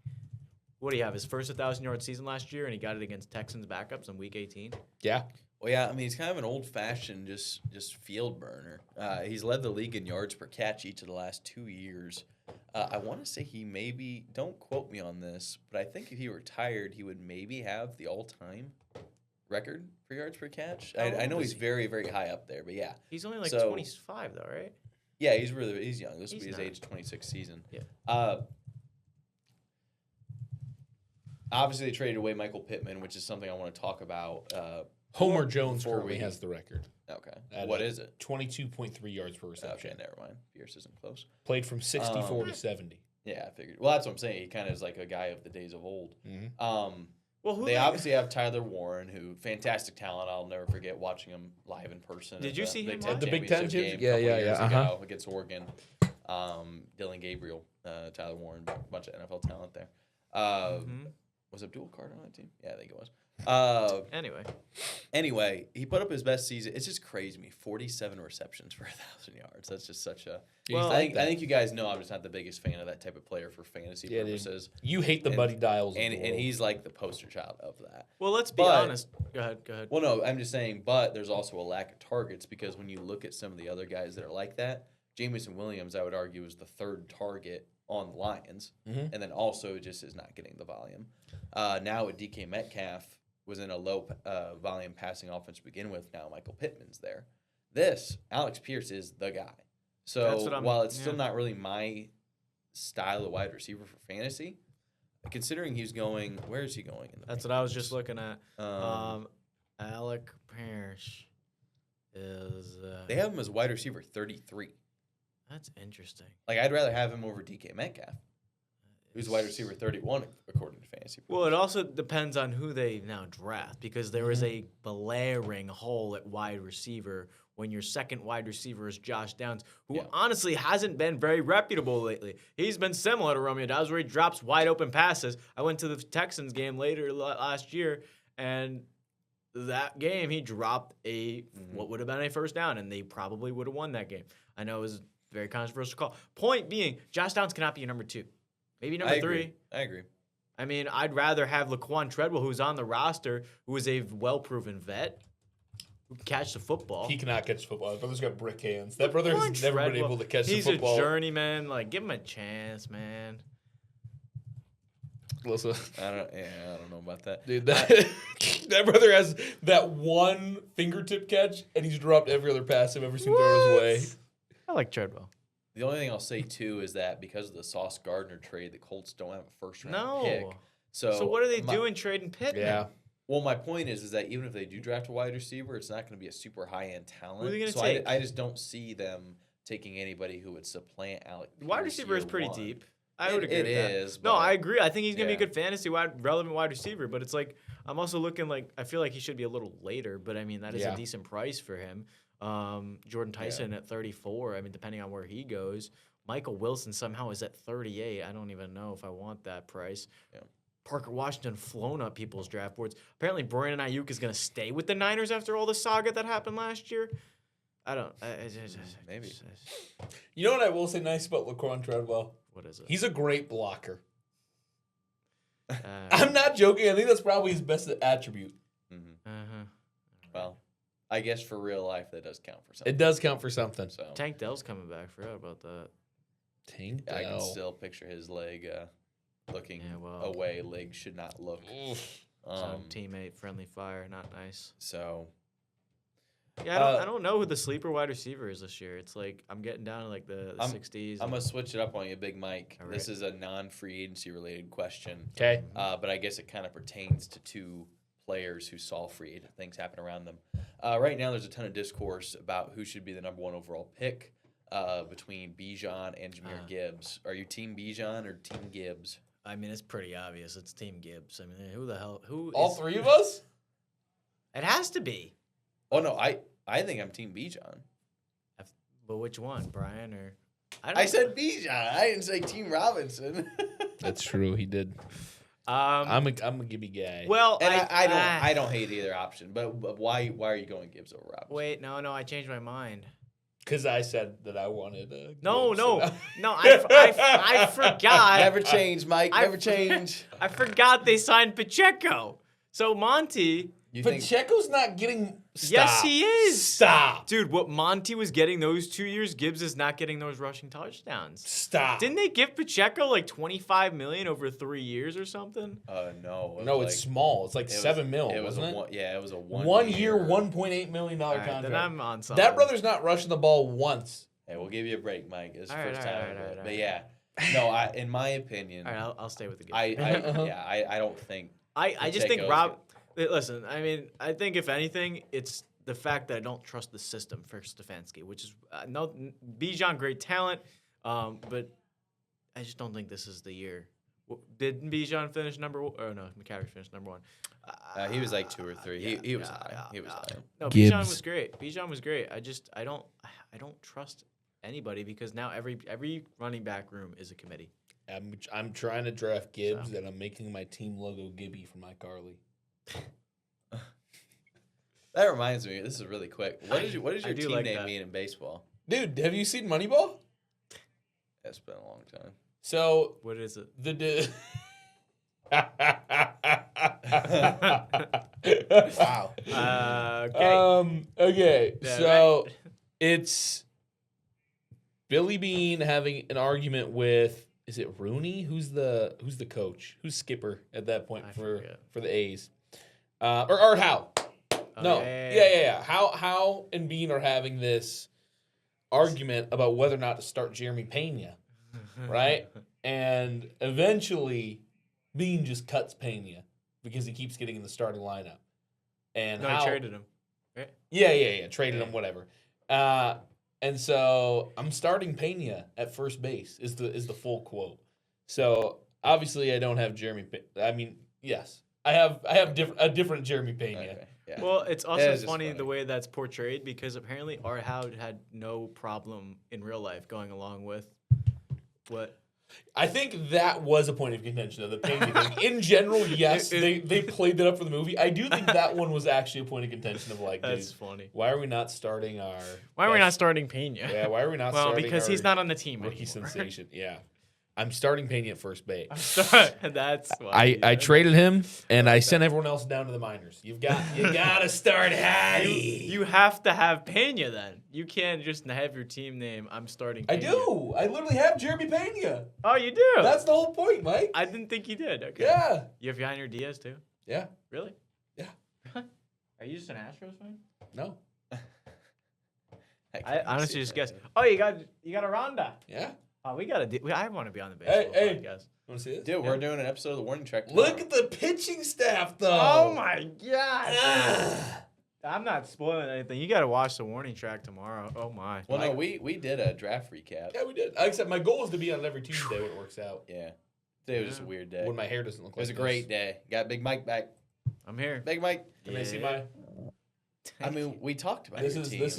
What do you have? His first 1,000-yard season last year, and he got it against Texans backups in Week 18.
Yeah.
Well, yeah, I mean, he's kind of an old-fashioned just field burner. He's led the league in yards per catch each of the last 2 years. I want to say he maybe, don't quote me on this, but I think if he retired, he would maybe have the all-time record for yards per catch.
How
I
old
know
is
he's
he?
very, very high up there, but yeah.
He's only like
So-
25 though, right?
Yeah, he's young. This will
He's
be his
not.
age 26 season.
Yeah.
Obviously, they traded away Michael Pittman, which is something I want to talk about.
Homer Jones
before
currently
we-
has the record.
Okay.
At
What is it?
22.3 yards per reception.
Okay, never mind. Pierce isn't close.
Played from 64 to 70.
Yeah, I figured. Well, that's what I'm saying. He kind of is like a guy of the days of old.
Mhm.
Well, who
They obviously have Tyler Warren, who fantastic talent. I'll never forget watching him live in person.
Did
at
you
the
see him
Big
live?
Ten
The Big Ten
championship
champ-
game a
yeah,
couple
yeah,
years
yeah,
ago
uh-huh.
against Oregon. Dylan Gabriel, Tyler Warren, a bunch of NFL talent there. Was Abdul Carter on that team? Yeah, I think it was.
Anyway,
Anyway, he put up his best season. It's just crazy to me. 47 receptions for 1,000 yards. That's just such a.
Well,
I think you guys know I'm just not the biggest fan of that type of player for fantasy
Yeah, dude.
purposes.
You hate the
And-
Buddy Dials. of
And
the
and
world.
he's like the poster child of that.
well, let's be
But-
honest. Go ahead. Go ahead.
Well, no, I'm just saying, but there's also a lack of targets because when you look at some of the other guys that are like that, Jamison Williams, I would argue, is the third target on the Lions,
Mhm.
and then also just is not getting the volume. Now with DK Metcalf was in a low volume passing offense to begin with. Now Michael Pittman's there. Alex Pierce is the guy.
That's
So
what I'm-
while it's still
yeah.
not really my style of wide receiver for fantasy, considering he's going, where is he going? In the
That's what I was just looking at.
Um,
Alec Pierce is.
They have him as wide receiver 33.
That's interesting.
Like, I'd rather have him over DK Metcalf, who's wide receiver 31, according to Fantasy Pros.
Well, it also depends on who they now draft because there is a blaring hole at wide receiver when your second wide receiver is Josh Downs, who
Yeah.
honestly hasn't been very reputable lately. He's been similar to Romeo Dobbs where he drops wide open passes. I went to the Texans game later last year, and that game he dropped what would have been a first down, and they probably would have won that game. I know it was a very controversial call. Point being, Josh Downs cannot be your number 2. Maybe number 3.
I agree.
I mean, I'd rather have Laquan Treadwell, who's on the roster, who is a well-proven vet, who can catch the football.
He cannot catch the football. That brother's got brick hands. That brother
Laquan
has never been
Treadwell,
able to catch the
He's
football.
a journeyman. Like, give him a chance, man.
Listen,
I don't know about that.
dude, that brother has that one fingertip catch, and he's dropped every other pass I've ever seen thrown his way.
I like Treadwell.
The only thing I'll say too is that because of the Sauce Gardner trade, the Colts don't have a first round
No.
pick.
So what are they doing trading Pittman?
Yeah.
Well, my point is that even if they do draft a wide receiver, it's not going to be a super high end talent.
Who are they gonna
so
take?
I just don't see them taking anybody who would supplant Alec.
The wide
Pierce
receiver is
year
pretty
one.
deep. I would agree
It
with that.
is,
No,
but-
I agree. I think he's gonna be a
yeah.
good fantasy relevant wide receiver. But it's like I'm also looking like I feel like he should be a little later. But I mean that is
Yeah.
a decent price for him. Jordan Tyson at 34. I mean depending on where he goes. Michael Wilson somehow is at 38. I don't even know if I want that price.
Yeah.
Parker Washington flown up people's draft boards. Apparently Brandon Ayuk is gonna stay with the Niners after all the saga that happened last year. I don't.
Maybe.
You know what I will say nice about Laquan Treadwell?
What is it?
He's a great blocker.
Uh,
I'm not joking. I think that's probably his best attribute.
uh-huh.
Well, I guess for real life that does count for something.
It does count for something.
So
Tank Dell's coming back. Forgot about that.
Tank
I can
Dell.
still picture his leg looking
Yeah, well.
away. Leg should not look.
Some teammate friendly fire, not nice.
So
Yeah, I don't know who the sleeper wide receiver is this year. It's like I'm getting down to like the
I'm-
60s.
I'm gonna switch it up on you, Big Mike.
All
This
right.
is a non-free agency related question.
Okay.
But I guess it kind of pertains to 2 players who saw free things happen around them. Right now, there's a ton of discourse about who should be the number 1 overall pick between Bijan and Jahmyr Gibbs. Are you Team Bijan or Team Gibbs?
I mean, it's pretty obvious. It's Team Gibbs. I mean, who the hell? Who?
All
is-
3 of us?
It has to be.
Oh no, I think I'm Team Bijan.
But which one, Brian or?
I said Bijan. I didn't say Team Robinson.
That's true. He did.
Um.
I'm a Gibby guy.
Well,
and I don't hate either option. But why are you going Gibbs over Robinson?
Wait, no, I changed my mind.
Because I said that I wanted
No,
Gibbs,
no,
and
no. I forgot.
Never change, Mike.
I-
Never change.
I forgot they signed Pacheco. So Monty,
You
But
think
Pacheco's not getting.
Yes,
Stop.
he is.
Stop.
dude, what Monty was getting those 2 years, Gibbs is not getting those rushing touchdowns.
Stop.
Didn't they give Pacheco like $25 million over 3 years or something?
no. it
No,
was
it's
like-
small. It's like
it was-
7 mil,
It was
wasn't
a
it?
it was a
1 year, $1.8 million
All right,
contract.
then I'm on something.
That brother's not rushing the ball once.
Hey, we'll give you a break, Mike. It's the
All right,
first
all
time.
right, all right, all
But
right.
yeah, no. In my opinion,
All right, I'll stay with the Gibbs.
I don't think.
I just think
Pacheco's
Listen, I mean, I think if anything, it's the fact that I don't trust the system for Stefanski, which is Bijan, great talent, but I just don't think this is the year. Didn't Bijan finish number 1? Oh no, McCaffrey finished number 1.
He was like 2 or 3. He was
yeah,
high.
yeah,
He was
yeah.
high.
No,
Gibbs.
Bijan was great. Bijan was great. I don't trust anybody because now every running back room is a committee.
I'm trying to draft Gibbs, and I'm making my team logo Gibby for Mike Carly.
That reminds me. This is really quick. What is
I
your
do
team
like
name
that.
mean in baseball?
Dude, have you seen Moneyball?
It's been a long time.
So
What is it?
Wow.
Okay.
Okay.
Yeah,
So
right.
it's Billy Bean having an argument with, is it Rooney? Who's the coach? Who's skipper at that point
I
for
forget.
the A's? Or Howe.
Oh,
No.
yeah.
Yeah. Howe and Bean are having this argument about whether or not to start Jeremy Pena, right? And eventually, Bean just cuts Pena because he keeps getting in the starting lineup. And
No,
Howe,
I traded him. Right?
Yeah. Traded
Yeah.
him, whatever. And so I'm starting Pena at first base is the full quote. So obviously I don't have Jeremy. I mean, yes, I have a different Jeremy Pena.
Okay. Yeah.
Well, it's also
That is just
funny
funny.
the way that's portrayed because apparently Art Howard had no problem in real life going along with what
I think that was a point of contention of the Pena thing. In general, yes, they played that up for the movie. I do think that one was actually a point of contention of like,
That's
dude,
funny.
why are we not starting our?
Why are we not
best-
starting Pena?
Yeah, why are we not
Well,
starting?
because he's
our
not on the team
rookie
anymore.
sensation. Yeah, I'm starting Pena at first base.
That's why.
I traded him and I sent everyone else down to the minors. You gotta start Hattie.
You have to have Pena then. You can't just have your team name. I'm starting.
I
Pena.
do. I literally have Jeremy Pena.
Oh, you do.
That's the whole point, Mike.
I didn't think you did. Okay.
Yeah.
You have Yonder Diaz too.
Yeah.
Really?
Yeah.
Are you just an Astros fan?
No.
I honestly just guessed. Oh, you got a Ronda.
Yeah.
Oh, we gotta. I want to be on the baseball
Hey.
podcast.
Want to see this?
Dude, we're doing an episode of the Warning Track.
Look
tomorrow.
at the pitching staff, though.
Oh my god!
Ah.
I'm not spoiling anything. You gotta watch the warning track tomorrow. Oh my.
Well, no, we did a draft recap.
Yeah, we did. Except my goal is to be on every Tuesday when it works out.
Yeah. Today was just a weird day.
When my hair doesn't look
It
like
was a
this.
great day. Got Big Mike back.
I'm here.
Big Mike.
Can I see
Yeah.
my?
I mean, we talked about
This
your
is
team.
this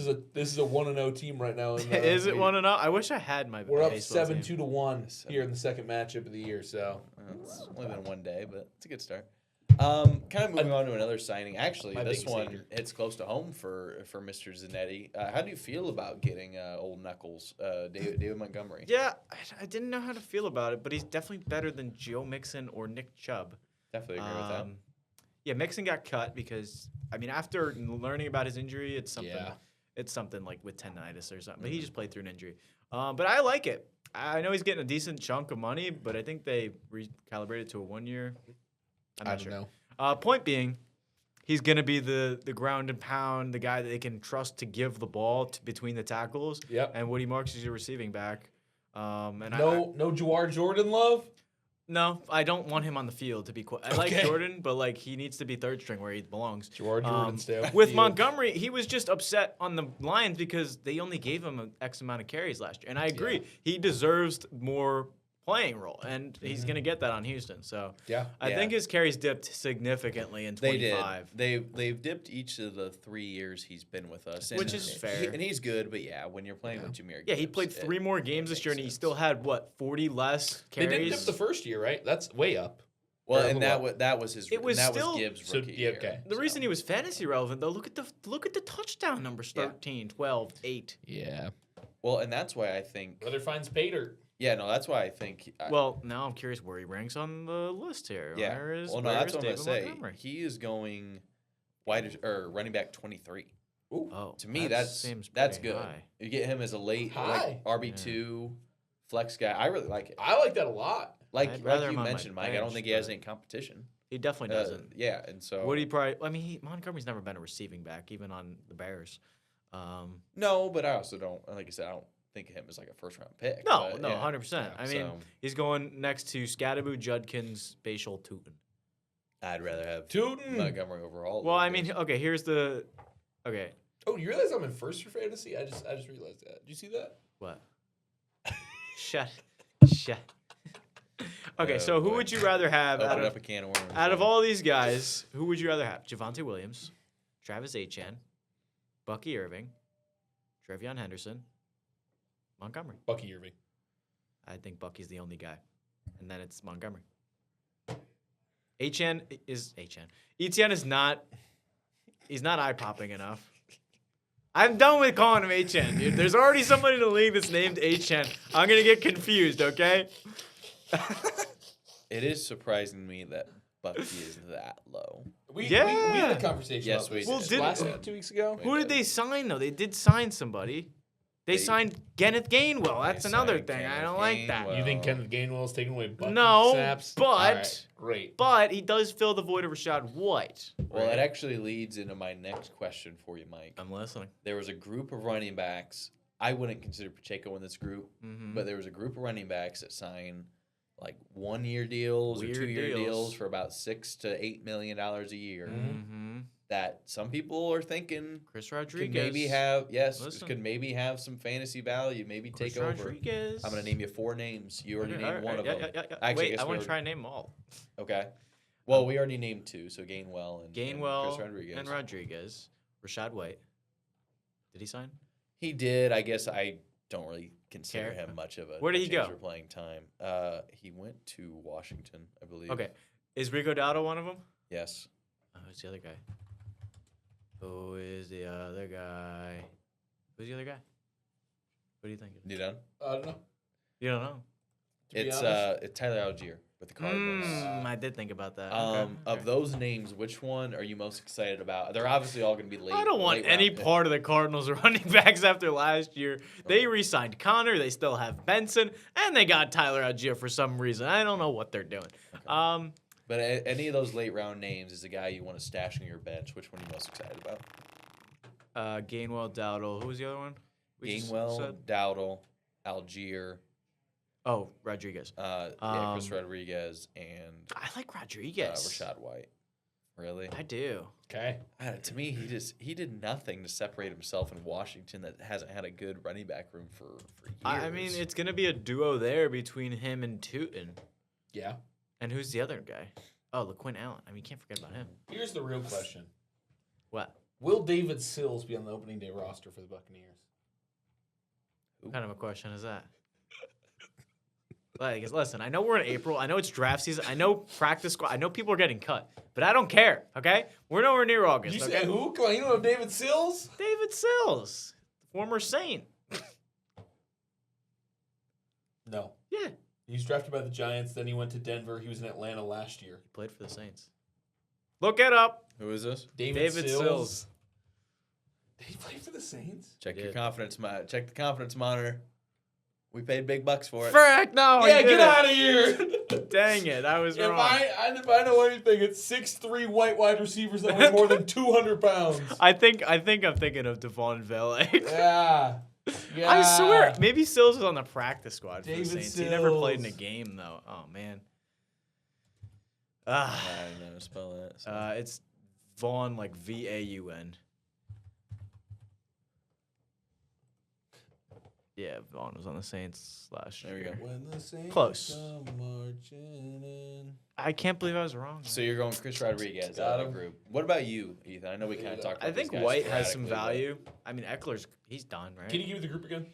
is a 1-0 team right now. In,
Is it 1-0? I wish I had my.
We're up
baseball team.
7-2 to 1 here in the second matchup of the year. So
It's only been one day, but it's a good start. Kind of moving on to another signing. Actually,
My
this
biggest
one
hater.
hits close to home for Mr. Zanetti. How do you feel about getting old Knuckles, David Montgomery?
Yeah, I didn't know how to feel about it, but he's definitely better than Joe Mixon or Nick Chubb.
Definitely agree with that.
Yeah, Mixon got cut because I mean after learning about his injury, it's something.
Yeah.
It's something like with tendinitis or something. But he just played through an injury. But I like it. I know he's getting a decent chunk of money, but I think they recalibrated to a 1 year. I'm
I
not
don't
sure.
know.
Point being, he's gonna be the ground and pound, the guy that they can trust to give the ball between the tackles.
Yep.
And Woody Marks is your receiving back. And
No Jawar Jordan love.
No, I don't want him on the field to be quick. I like
Okay.
Jordan, but like he needs to be third string where he belongs.
Jawar Jordan stay off the
With
field.
Montgomery, he was just upset on the Lions because they only gave him an X amount of carries last year. And I agree, he deserves more playing role, and he's gonna get that on Houston. So
Yeah.
I think his carries dipped significantly in
They did.
25.
They've dipped each of the 3 years he's been with us,
Which is fair.
and he's good. But yeah, when you're playing with Jameer,
Yeah, he
Gibbs,
played 3 more games this
makes
year, and he
sense.
still had what 40 less
They
carries.
didn't dip the first year, right? That's way up.
Well,
Or
and
a
that
little
was his.
It was
that
still-
was Gibbs'
So,
rookie
yeah,
year.
okay.
The reason he was fantasy relevant, though, look at the touchdown numbers:
Yeah.
13, 12, 8.
Yeah.
Well, and that's why I think.
Brother finds Pater.
Yeah, no, that's why I think.
Well, now I'm curious where he ranks on the list here.
yeah.
Where is,
Well, no,
where
that's
is
what I'm
David
gonna say.
Montgomery?
He is going running back 23.
Ooh.
Oh,
To me,
that
that's
seems
that's
pretty
good.
high.
You get him as a late
High.
like RB2 flex guy. I really like it.
I like that a lot.
Like
rather
you
him on my
mentioned, Mike. I don't
bench,
think he has
but-
any competition.
He definitely doesn't.
Yeah, and so
Would he probably? I mean, Montgomery's never been a receiving back, even on the Bears.
no, but I also don't. Like I said, I don't think of him as like a first round pick.
No,
but
no,
yeah.
100%.
Yeah,
I mean,
so
he's going next to Scadaboo, Judkins, Bashal, Tootin.
I'd rather have
Tootin.
Montgomery overall.
Well, I mean, okay. Here's the. Okay,
Oh, you realize I'm in first for fantasy? I just realized that. Did you see that?
what? Shut. Okay,
Oh,
so who
boy.
would you rather have
open up a can of worms.
out of all these guys? Who would you rather have? Javonte Williams, Travis Etienne, Bucky Irving, Trevion Henderson, Montgomery.
Bucky Irving.
I think Bucky's the only guy, and then it's Montgomery. Etienne is not. He's not eye popping enough. I'm done with calling him Etienne, dude. There's already somebody in the league that's named Etienne. I'm gonna get confused, okay?
It is surprising to me that Bucky is that low.
We
Yeah.
had a conversation
Yes,
about
we
this
did.
Well, did-
last 2 weeks ago.
Who did they sign though? They did sign somebody. They signed Kenneth Gainwell. That's
They
another
signed
thing. I
Kenneth
don't like that.
Gainwell.
You think Kenneth Gainwell is taking away Bucky
No,
snaps?
but-
All right, great.
But he does fill the void of Rashad White.
Well, it actually leads into my next question for you, Mike.
I'm listening.
There was a group of running backs. I wouldn't consider Pacheco in this group,
Mhm.
but there was a group of running backs that signed like 1 year deals
Weird
or 2 year
deals.
deals for about $6 to $8 million a year.
Mm-hmm.
That some people are thinking
Chris Rodriguez.
could maybe have
Listen.
could maybe have some fantasy value, maybe
Chris
take over.
Rodriguez.
I'm gonna name you 4 names. You already
Okay,
named
all
one
right,
of
yeah,
them.
yeah, yeah.
Actually, I
Wait,
guess
I
we
want to
already-
try and name them all.
Okay. Well, we already named 2, so Gainwell and
Gainwell
Chris Rodriguez.
and Rodriguez. Rashad White. Did he sign?
He did. I guess I don't really consider
Care?
him much of a
Where did he
change
go?
for playing time. He went to Washington, I believe.
Okay. Is Rico Dowdle one of them?
Yes.
Who's the other guy? Who is the other guy? Who's the other guy? What do you think?
You done?
I don't know.
You don't know.
To be
It's
honest.
Tyler Algier with the Cardinals.
I did think about that. Okay,
Of
okay.
those names, which one are you most excited about? They're obviously all going to be late.
I don't want
late
any
round
part of the Cardinals running backs after last year. They re-signed Connor. They still have Benson, and they got Tyler Algier for some reason. I don't know what they're doing.
But any of those late round names is a guy you want to stash on your bench. Which one are you most excited about?
Gainwell, Dowdle. Who was the other one? we just
Gainwell,
said?
Dowdle, Algier,
Oh, Rodriguez.
Chris Rodriguez, and
I like Rodriguez.
Rashad White. Really?
I do.
Okay.
To me, he did nothing to separate himself in Washington that hasn't had a good running back room for years.
I mean, it's gonna be a duo there between him and Tootin.
Yeah.
And who's the other guy? Oh, LaQuinn Allen. I mean, you can't forget about him.
Here's the real question.
What?
Will David Sills be on the opening day roster for the Buccaneers?
What kind of a question is that? Like, listen, I know we're in April. I know it's draft season. I know practice squad. I know people are getting cut, but I don't care. Okay, we're nowhere near August.
You
okay?
say who? Come on, you don't know David Sills?
David Sills, former Saint.
No.
Yeah,
He was drafted by the Giants, then he went to Denver. He was in Atlanta last year.
he played for the Saints. Look it up.
Who is this?
David Sills.
Did he play for the Saints?
Check
He
your
did.
confidence. Check the confidence monitor. We paid big bucks for it.
Frick, no.
Yeah,
he
get
didn't.
out of here.
Dang it, I was
If
wrong.
I know anything, it's 6'3" white wide receivers that weigh more than 200 pounds.
I think I'm thinking of Devon Vele.
Yeah. Yeah.
I swear, maybe Sills was on the practice squad for the
David
Saints. He never played in a
Sills.
game though. Oh man.
I don't know spell that. So.
It's Vaughn, like Vaun. Yeah, Vaughn was on the Saints last
There we
year.
go.
When the Saints
Close.
come marching in.
I can't believe I was wrong.
So you're going Chris Rodriguez
Got
out of
him.
the group. What about you, Ethan? I know we kind of talked about
I think
these guys
White has some
sporadically,
value. I mean, he's done, right?
Can you give me the group again?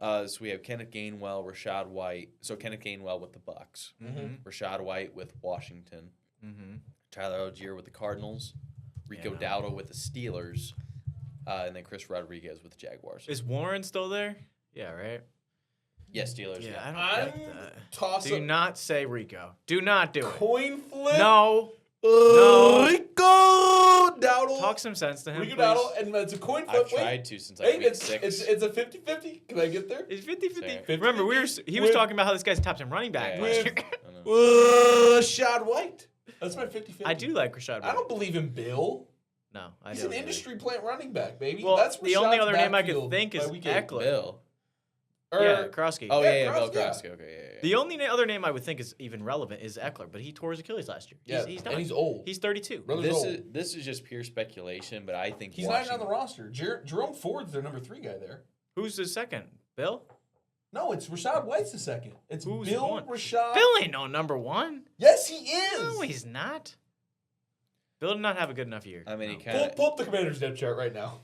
So we have Kenneth Gainwell, Rashad White. So Kenneth Gainwell with the Bucks,
Mm-hmm.
Rashad White with Washington,
Mm-hmm.
Tyler Algier with the Cardinals, Rico
Yeah, no.
Dowdle with the Steelers, and then Chris Rodriguez with the Jaguars.
Is Warren still there? Yeah, right.
Yeah, Steelers.
Yeah,
Yeah.
I don't
I'm
like that.
toss
Do
up
not say Rico. Do not do it.
coin flip.
No.
No. Rico Dowdle.
Talk some sense to him,
Rico
please.
Dowdle, and it's a coin flip.
I've
Wait.
tried to since
Hey,
like week 6.
it's a 50-50. Can I get there?
It's 50-50.
Fair.
Remember, he was
With-
talking about how this guy's top 10 running back
Yeah,
last
yeah.
year.
I know.
Rashad White. That's my 50-50.
I do like Rashad White.
I don't believe in Bill.
No, I
He's
don't.
an
either.
industry plant running back, baby.
Well,
That's
the only
Rashad's
other name I could
backfield
think is
by week 8.
Eckler.
Bill.
Yeah, Krosky.
Oh,
Yeah,
yeah, Bill
Krosky, yeah.
Krosky. Okay, yeah.
The only other name I would think is even relevant is Eckler, but he tore his Achilles last year.
Yeah,
He's done.
and he's old.
He's 32.
Brother's
This
old.
is just pure speculation, but I think
He's not even on the roster. Jerome Ford's their number 3 guy there.
Who's the second? Bill?
No, it's Rashad White's the second. It's
Who's
Bill
one?
Rashad.
Bill ain't no number one.
Yes, he is.
No, he's not. Bill did not have a good enough year.
I mean, he
No.
kind
Pull up the Commanders depth chart right now.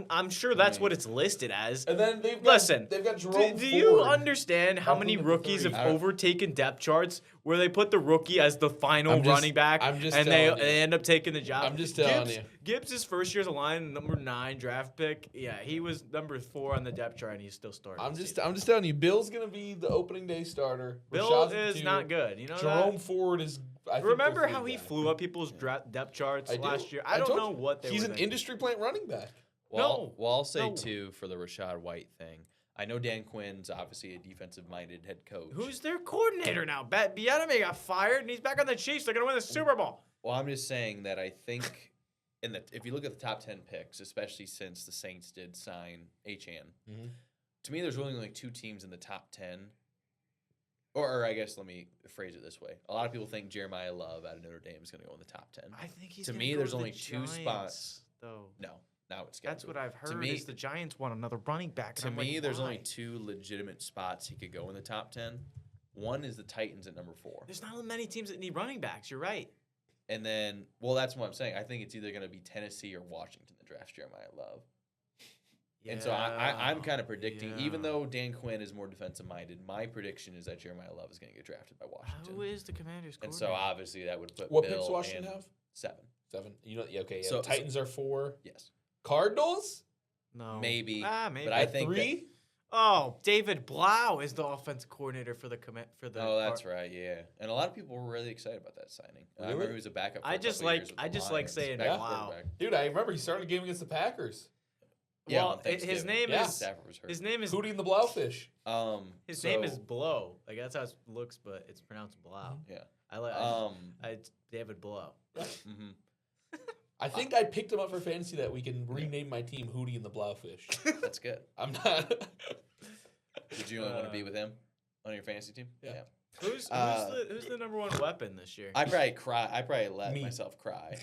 I'm sure that's what it's listed as.
And then they've got
Do,
Jerome
do you
Ford.
understand how
Up
many
in number
rookies
3.
have overtaken depth charts where they put the rookie as the final
I'm just-
running back
I'm just
and
telling you.
they end up taking the job?
I'm just telling
Gibbs,
you.
Gibbs' first year's a line, number 9 draft pick. Yeah, he was number 4 on the depth chart and he's still starting.
I'm
the
just
season.
telling you, Bill's gonna be the opening day starter.
Bill
Rashad's the
is
2.
not good. You know
Jerome
that?
Ford is. I think
Remember
their
how
third
he
guy.
flew up people's depth charts
I do.
last year? I don't
told
know
you.
what they
He's
were
an
thinking.
industry plant running back.
Well,
No.
I'll say
No.
too for the Rashad White thing. I know Dan Quinn's obviously a defensive-minded head coach.
Who's their coordinator now? Bieniemy got fired and he's back on the Chiefs. They're gonna win the Super Bowl.
Well, I'm just saying that I think if you look at the top 10 picks, especially since the Saints did sign Achane,
Mhm.
to me there's really only 2 teams in the top 10. Or I guess let me phrase it this way. A lot of people think Jeremiah Love out of Notre Dame is going to go in the top 10.
I think he's
To
gonna
me,
go
there's
to the
only 2 spots.
Giants, though.
No, now it's
That's what I've heard.
me-
is the Giants want another running back. and
To
I'm
me,
like,
there's
why?
only 2 legitimate spots he could go in the top 10. One is the Titans at number 4.
There's not many teams that need running backs. You're right.
And then, well, that's what I'm saying. I think it's either going to be Tennessee or Washington that drafts Jeremiah Love. And so I'm kind of predicting, even
Yeah.
though Dan Quinn is more defensive minded, my prediction is that Jeremiah Love is going to get drafted by Washington.
Who is the Commanders'
And so
coordinator?
obviously that would put
What
Bill
picks does Washington
in
have?
7.
7. You know, yeah, okay. Yeah.
So-
Titans are 4.
Yes,
Cardinals
No.
maybe.
Maybe.
But I
at
think that-
3.
Oh, David Blau is the offensive coordinator for the
Oh, that's right. Yeah, and a lot of people were really excited about that signing. I
Really?
remember he was a backup. For
I
a
just
couple of
like-
years with
I
the
just like
Lions,
saying
backup
wow.
quarterback.
Dude, I remember he started a game against the Packers.
Yeah,
Well,
on
his
Thanksgiving.
name
Yeah.
is
Stafford was hurt.
his name is
Hootie and the Blowfish.
his name is
so-
Blow. Like that's how it looks, but it's pronounced Blau.
Yeah.
I like.
Um.
It's David Blow.
mhm.
I think I picked him up for fantasy that week and renamed my team Hootie and the Blowfish.
That's good.
I'm not.
Did you only want to be with him on your fantasy team?
Yeah.
Who's the number one weapon this year?
I probably cry. I probably let
Me.
myself cry.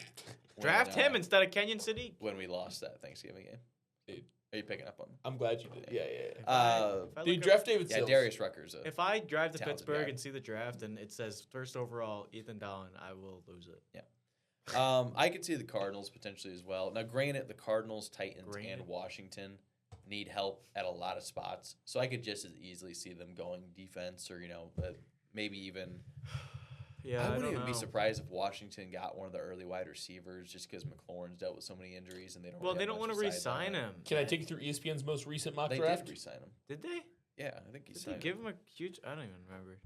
Draft
when,
him instead of Kenyon Sadiq.
when we lost that Thanksgiving game.
Dude.
Are you picking up on?
I'm glad you did. Yeah, yeah, yeah.
If I
Dude,
look
draft David
Yeah,
Sills.
Darius Rucker's a
If I drive to
Talented
Pittsburgh
guy.
and see the draft and it says first overall Ethan Dallin, I will lose it.
I could see the Cardinals potentially as well. Now, granted, the Cardinals, Titans,
Granted.
and Washington need help at a lot of spots, so I could just as easily see them going defense, or maybe even.
Yeah,
I
I
wouldn't
don't
even
know.
be surprised if Washington got one of the early wide receivers, just because McLaurin's dealt with so many injuries and they don't.
Well,
really
they
have
don't
much
want to
besides
re-sign
that.
him.
Can I take you through ESPN's most recent mock
They
draft?
did re-sign him.
Did they?
Yeah, I think he
Did they
signed
give
him.
him a huge? I don't even remember.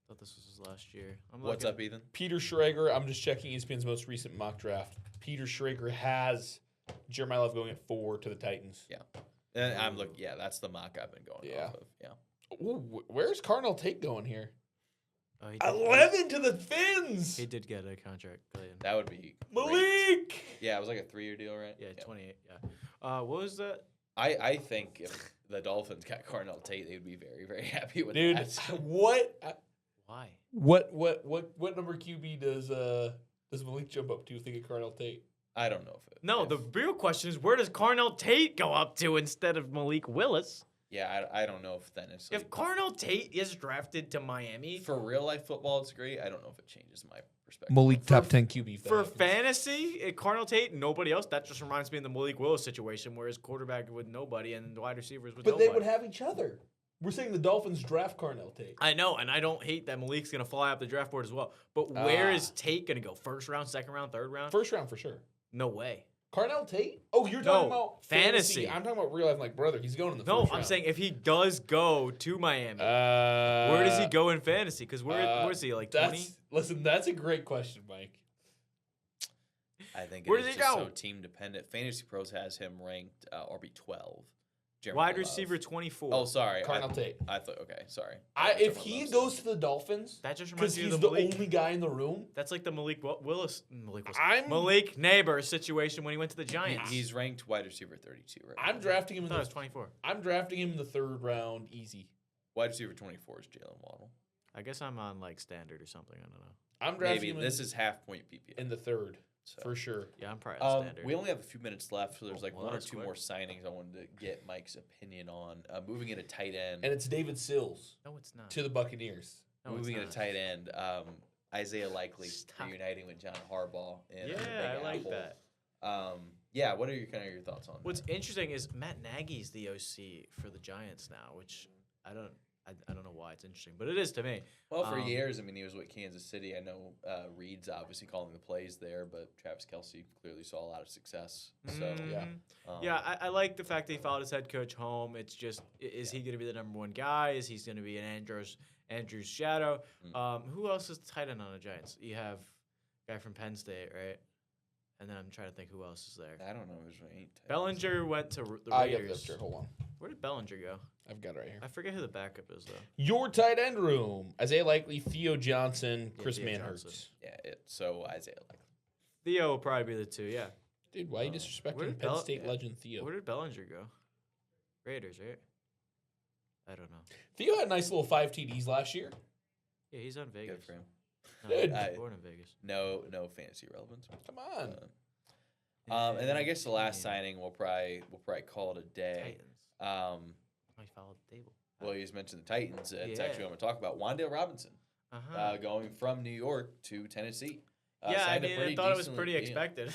Thought this was his last year. I'm
What's
looking.
up, Ethan?
Peter Schrager. I'm just checking ESPN's most recent mock draft. Peter Schrager has Jeremiah Love going at 4 to the Titans.
Yeah, and I'm looking. Yeah, that's the mock I've been going
Yeah.
off of. Yeah.
Ooh, where's Cardinal Tate going here?
Oh, he did-
11 to the Fins.
He did get a contract. Clayton.
That would be great.
Malik.
Yeah, it was like a 3-year deal, right?
Yeah, 28. Yeah. What was that?
I think if the Dolphins got Cardinal Tate, they would be very, very happy with
Dude,
that.
Why?
what number QB does Malik jump up to if they get Cardinal Tate?
I don't know if it.
No,
if-
the real question is where does Carnell Tate go up to instead of Malik Willis?
Yeah, I don't know if that necessarily.
If Carnell Tate is drafted to Miami
for real life football, it's great. I don't know if it changes my perspective.
Malik
top
10 QB if that
for
happens.
fantasy, Carnell Tate, nobody else. That just reminds me of the Malik Willis situation, where his quarterback with nobody and the wide receivers with
But
nobody.
they would have each other. We're saying the Dolphins draft Cardinal Tate.
I know, and I don't hate that Malik's gonna fly up the draft board as well. But where
Ah.
is Tate gonna go? First round, second round, third round?
First round for sure.
No way.
Cardinal Tate? Oh, you're talking
No,
about
fantasy.
I'm talking about real life, like brother. He's going in the
No,
first
I'm
round.
saying if he does go to Miami,
Where
where does he go in fantasy? Because where's he, like 20?
Listen, that's a great question, Mike.
I think
Where
it
does
is
he
just
go?
so team dependent. Fantasy Pros has him ranked RB 12.
Wide receiver 24.
Oh, sorry.
Cardinal Tate.
I thought. Okay, sorry.
If he goes to the Dolphins,
That just
because
reminds me
he's
of
the
the Malik.
only guy in the room,
That's like the Malik
I'm-
Malik Neighbor situation when he went to the Giants.
He's ranked wide receiver 32 right
I'm
now.
drafting him
I
in
thought it was
the
24.
I'm drafting him in the 3rd round, easy.
Wide receiver 24 is Jalen Waddle.
I guess I'm on like standard or something. I don't know.
I'm drafting
Maybe
him
this is half point PPR.
in the 3rd
So.
for sure.
Yeah, I'm probably on standard.
We only have a few minutes left, so there's
Oh,
like
well,
one or
that's
two
quick.
more signings I wanted to get Mike's opinion on. Moving into tight end.
And it's David Sills
No, it's not.
to the Buccaneers.
No, it's
moving into
not.
tight end. Isaiah Likely
Stop.
reuniting with John Harbaugh. In the Big
Yeah, I like
Apple.
that.
Yeah, what are your your thoughts on
What's
that?
interesting is Matt Nagy's the OC for the Giants now, which I don't know why it's interesting, but it is to me.
Well, for
um,
years, I mean, he was with Kansas City. I know Reed's obviously calling the plays there, but Travis Kelce clearly saw a lot of success. So,
yeah.
Yeah, I like the fact that he followed his head coach home. It's just, is he going to be the number one guy? Is he going to be an Andrew's shadow? Who else is tight end on the Giants? You have a guy from Penn State, right? And then I'm trying to think who else is there.
I don't know who's ranked.
Bellinger went to the
I have
Raiders.
this. Hold on.
Where did Bellinger go?
I've got it right here.
I forget who the backup is though.
Your tight end room: Isaiah Likely, Theo Johnson,
Yeah,
Chris
Theo
Manhurst.
Johnson.
Yeah, so Isaiah Likely.
Theo will probably be the two. Yeah.
Dude, why are you
Where
disrespecting
did
Penn
Bell-
State
yeah.
legend Theo?
Where did Bellinger go? Raiders, right? I don't know.
Theo had a nice little 5 TDs last year.
Yeah, he's on Vegas.
Good for him.
No,
Dude.
he was born in Vegas.
No fantasy relevance.
Come on.
And then I guess the last signing we'll probably call it a day.
Titans. I followed the table.
Well, you just mentioned the Titans. It's
Yeah.
actually what I'm going to talk about. Wan'Dale Robinson
Uh-huh.
going from New York to Tennessee.
Yeah, I
signed a
mean, I
pretty
thought it was
decent
pretty
deal.
expected.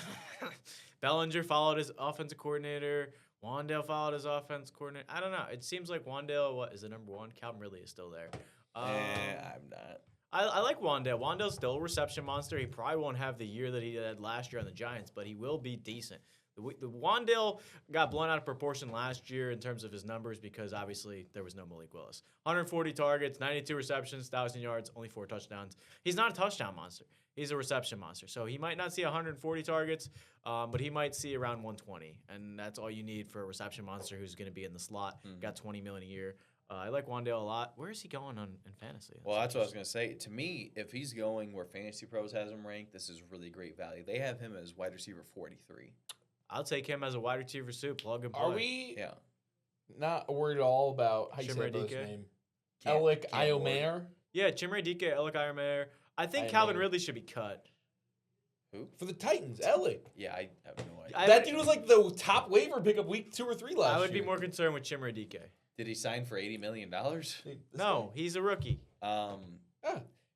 Bellinger followed his offensive coordinator. Wandale followed his offense coordinator. I don't know. It seems like Wandale, is the number one? Calvin Ridley is still there.
I'm not.
I like Wandale. Wandale's still a reception monster. He probably won't have the year that he had last year on the Giants, but he will be decent. The Wandale got blown out of proportion last year in terms of his numbers because obviously there was no Malik Willis. 140 targets, 92 receptions, 1,000 yards, only 4 touchdowns. He's not a touchdown monster. He's a reception monster. So he might not see 140 targets, but he might see around 120. And that's all you need for a reception monster who's going to be in the slot. Got $20 million a year. I like Wandale a lot. Where is he going in fantasy?
Well, that's what I was going to say. To me, if he's going where Fantasy Pros has him ranked, this is really great value. They have him as wide receiver 43.
I'll take him as a wide receiver too. Plug and play.
Are we
Yeah.
not worried at all about how you say
Chimere
his
Dike?
name?
Can't-
Elik
can't worry.
Iomer
Yeah, Chimere Dike, Elik Iomer. I think
Iomer.
Calvin Ridley should be cut.
Who?
for the Titans. Elik.
Yeah, I have no idea.
I-
That dude was like the top waiver pickup week 2 or 3 last year.
I would be more concerned with Chimere Dike.
Did he sign for $80 million?
This
No, he's a rookie.
guy-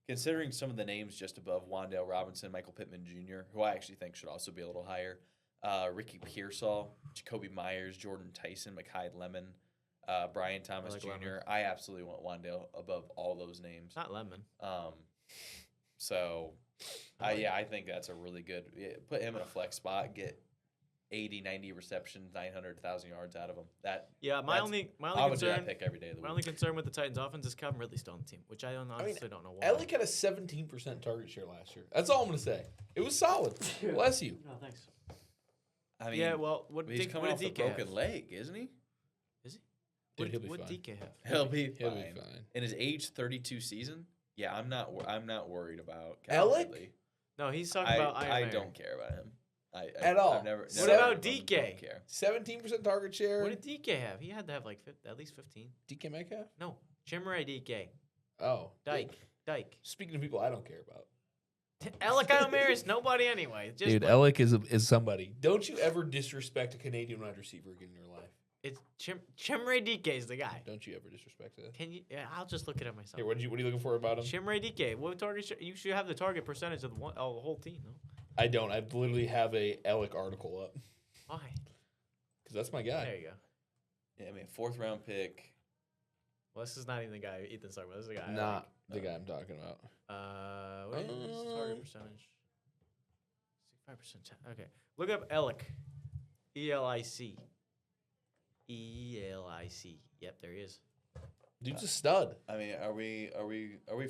Considering some of the names just above Wandale Robinson, Michael Pittman Jr., who I actually think should also be a little higher, Ricky Pearsall, Jacoby Myers, Jordan Tyson, Mekhi Lemon, Brian Thomas
like
Jr.
Lemon.
I absolutely want Wandale above all those names.
Not Lemon.
So, I think that's a really good. Yeah, put him in a flex spot, get 80, 90 receptions, 900,000 yards out of him.
Yeah, my
That's-
only
I would do that
concern.
pick every day of the
My
week.
only concern with the Titans' offense is Calvin Ridley still on the team, which I honestly don't know why.
Elik had a 17% target share last year. That's all I'm going to say. It was solid. Bless you.
No, thanks.
I mean,
Yeah, well, what
he's
did
coming off a
DK
broken
have?
leg, isn't he?
Is he?
Dude, he'll be
What
fine.
DK have?
He'll be
He'll
fine.
be fine.
In his age 32 season, yeah, I'm not worried about Calvin
Elik?
Ridley.
No, he's talking about
I
Iron
don't care about him.
At all.
I've never,
What
never
about
heard of him,
DK?
Don't care.
17% target share.
What did DK have? He had to have like at least 15.
DK Metcalf?
No, Chimere DK.
Oh.
Dyke.
Speaking of people I don't care about.
Elik Iomer is nobody anyway. Just
Dude,
like-
Elik is somebody.
Don't you ever disrespect a Canadian wide receiver again in your life.
it's Chimere DK is the guy.
Don't you ever disrespect it.
Can you? Yeah, I'll just look it up myself.
Here, what are you looking for about him?
Chimere DK. What target? You should have the target percentage of the whole team. No?
I don't. I literally have a Elik article up
Why?
because that's my guy.
There you go.
Yeah, I mean, 4th round pick.
Well, this is not even the guy Ethan's talking about. This is the guy. I
Not the guy I'm talking about.
like. What is his target percentage? 65%. Okay. Look up Elik. ELIC. ELIC. Yep, there he is.
Dude's a stud.
I mean, are we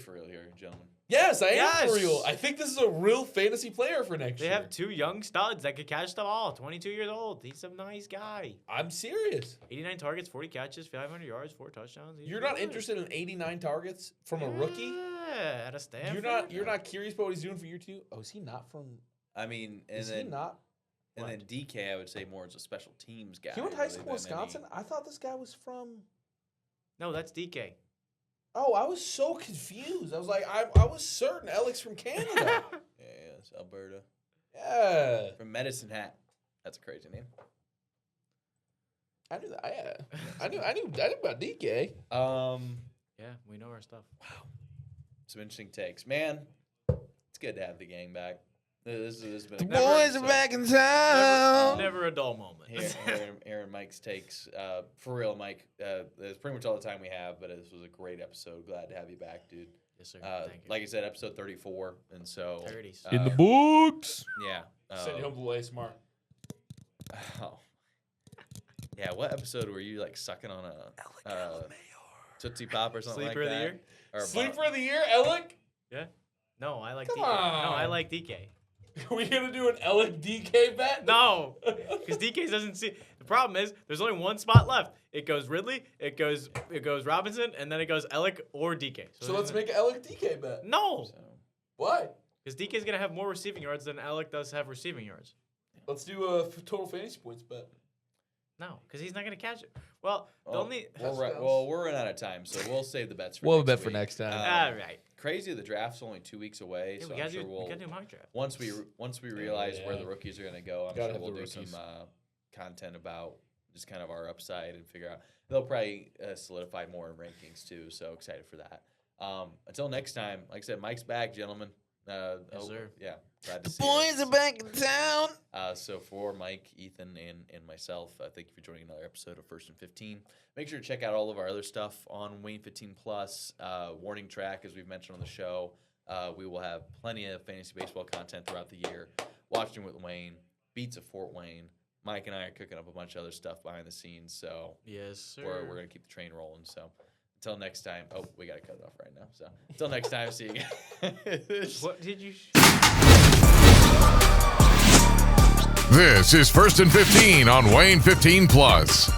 for real here, gentlemen?
Yes, I am
Yes!
for real. I think this is a real fantasy player for next
They
year.
have 2 young studs that could catch the ball. 22 years old. He's a nice guy.
I'm serious.
89 targets, 40 catches, 500 yards, 4 touchdowns. He's
You're not
good.
interested in 89 targets from a rookie?
Yeah, at a Stanford.
You're not curious about what he's doing for year 2? Oh, is he not from?
I mean, and
Is he
then
not?
DK, I would say more as a special teams guy.
He went to high
rather
school in
than
Wisconsin. I thought this guy was from.
No, that's DK.
Oh, I was so confused. I was like, I was certain Elik's from Canada.
Yeah, it's Alberta.
Yeah,
From Medicine Hat. That's a crazy name.
I knew that. I knew about DK.
Yeah, we know our stuff.
Some interesting takes, man. It's good to have the gang back. This has been a
The
good
boys are
episode.
back in town.
Never a dull moment.
Aaron Mike's takes. For real, Mike. That's pretty much all the time we have, but this was a great episode. Glad to have you back, dude.
Yes, sir. Thank you.
Like I said, episode 34, and so
30s.
In the books.
yeah.
Send you home to the smart.
Oh. Yeah, what episode were you like sucking on a Tootsie Pop or something
Sleeper
like
of the
that?
year?
Or a
Sleeper of the year, Elik?
Yeah. No, I like
Come
DK. No, I
on.
like DK.
Are we gonna do an Elik DK bet?
No, because DK doesn't see. The problem is there's only one spot left. It goes Ridley, it goes Robinson, and then it goes Elik or DK.
So let's make an Elik DK bet.
No,
So,
Why?
because DK is gonna have more receiving yards than Elik does have receiving yards.
Let's do a total fantasy points bet.
No, because he's not gonna catch it. Well, the only.
we're running out of time, so we'll save the bets for
We'll
next
bet for
week.
next time.
All right.
Crazy, the draft's only 2 weeks away,
Yeah,
so
we
I'm
gotta
sure
do.
we'll
We gotta do mock draft.
once we realize where
yeah.
the rookies are going to go, I'm
Gotta
sure
have
we'll
the
do some
rookies.
content about just kind of our upside and figure out. They'll probably solidify more rankings too. So excited for that. Until next time, like I said, Mike's back, gentlemen.
Yes, sir.
Yeah, glad to
The
see
boys
it.
are back in town.
So for Mike, Ethan, and myself, thank you for joining another episode of First and 15. Make sure to check out all of our other stuff on Wayne 15 Plus. Warning track, as we've mentioned on the show. We will have plenty of fantasy baseball content throughout the year. Watching with Wayne, Beats of Fort Wayne. Mike and I are cooking up a bunch of other stuff behind the scenes, so
Yes, sir.
we're gonna keep the train rolling. So until next time. Oh, we gotta cut it off right now. So until next time, see you guys.
What did you?
This is First and 15 on Wayne 15 Plus.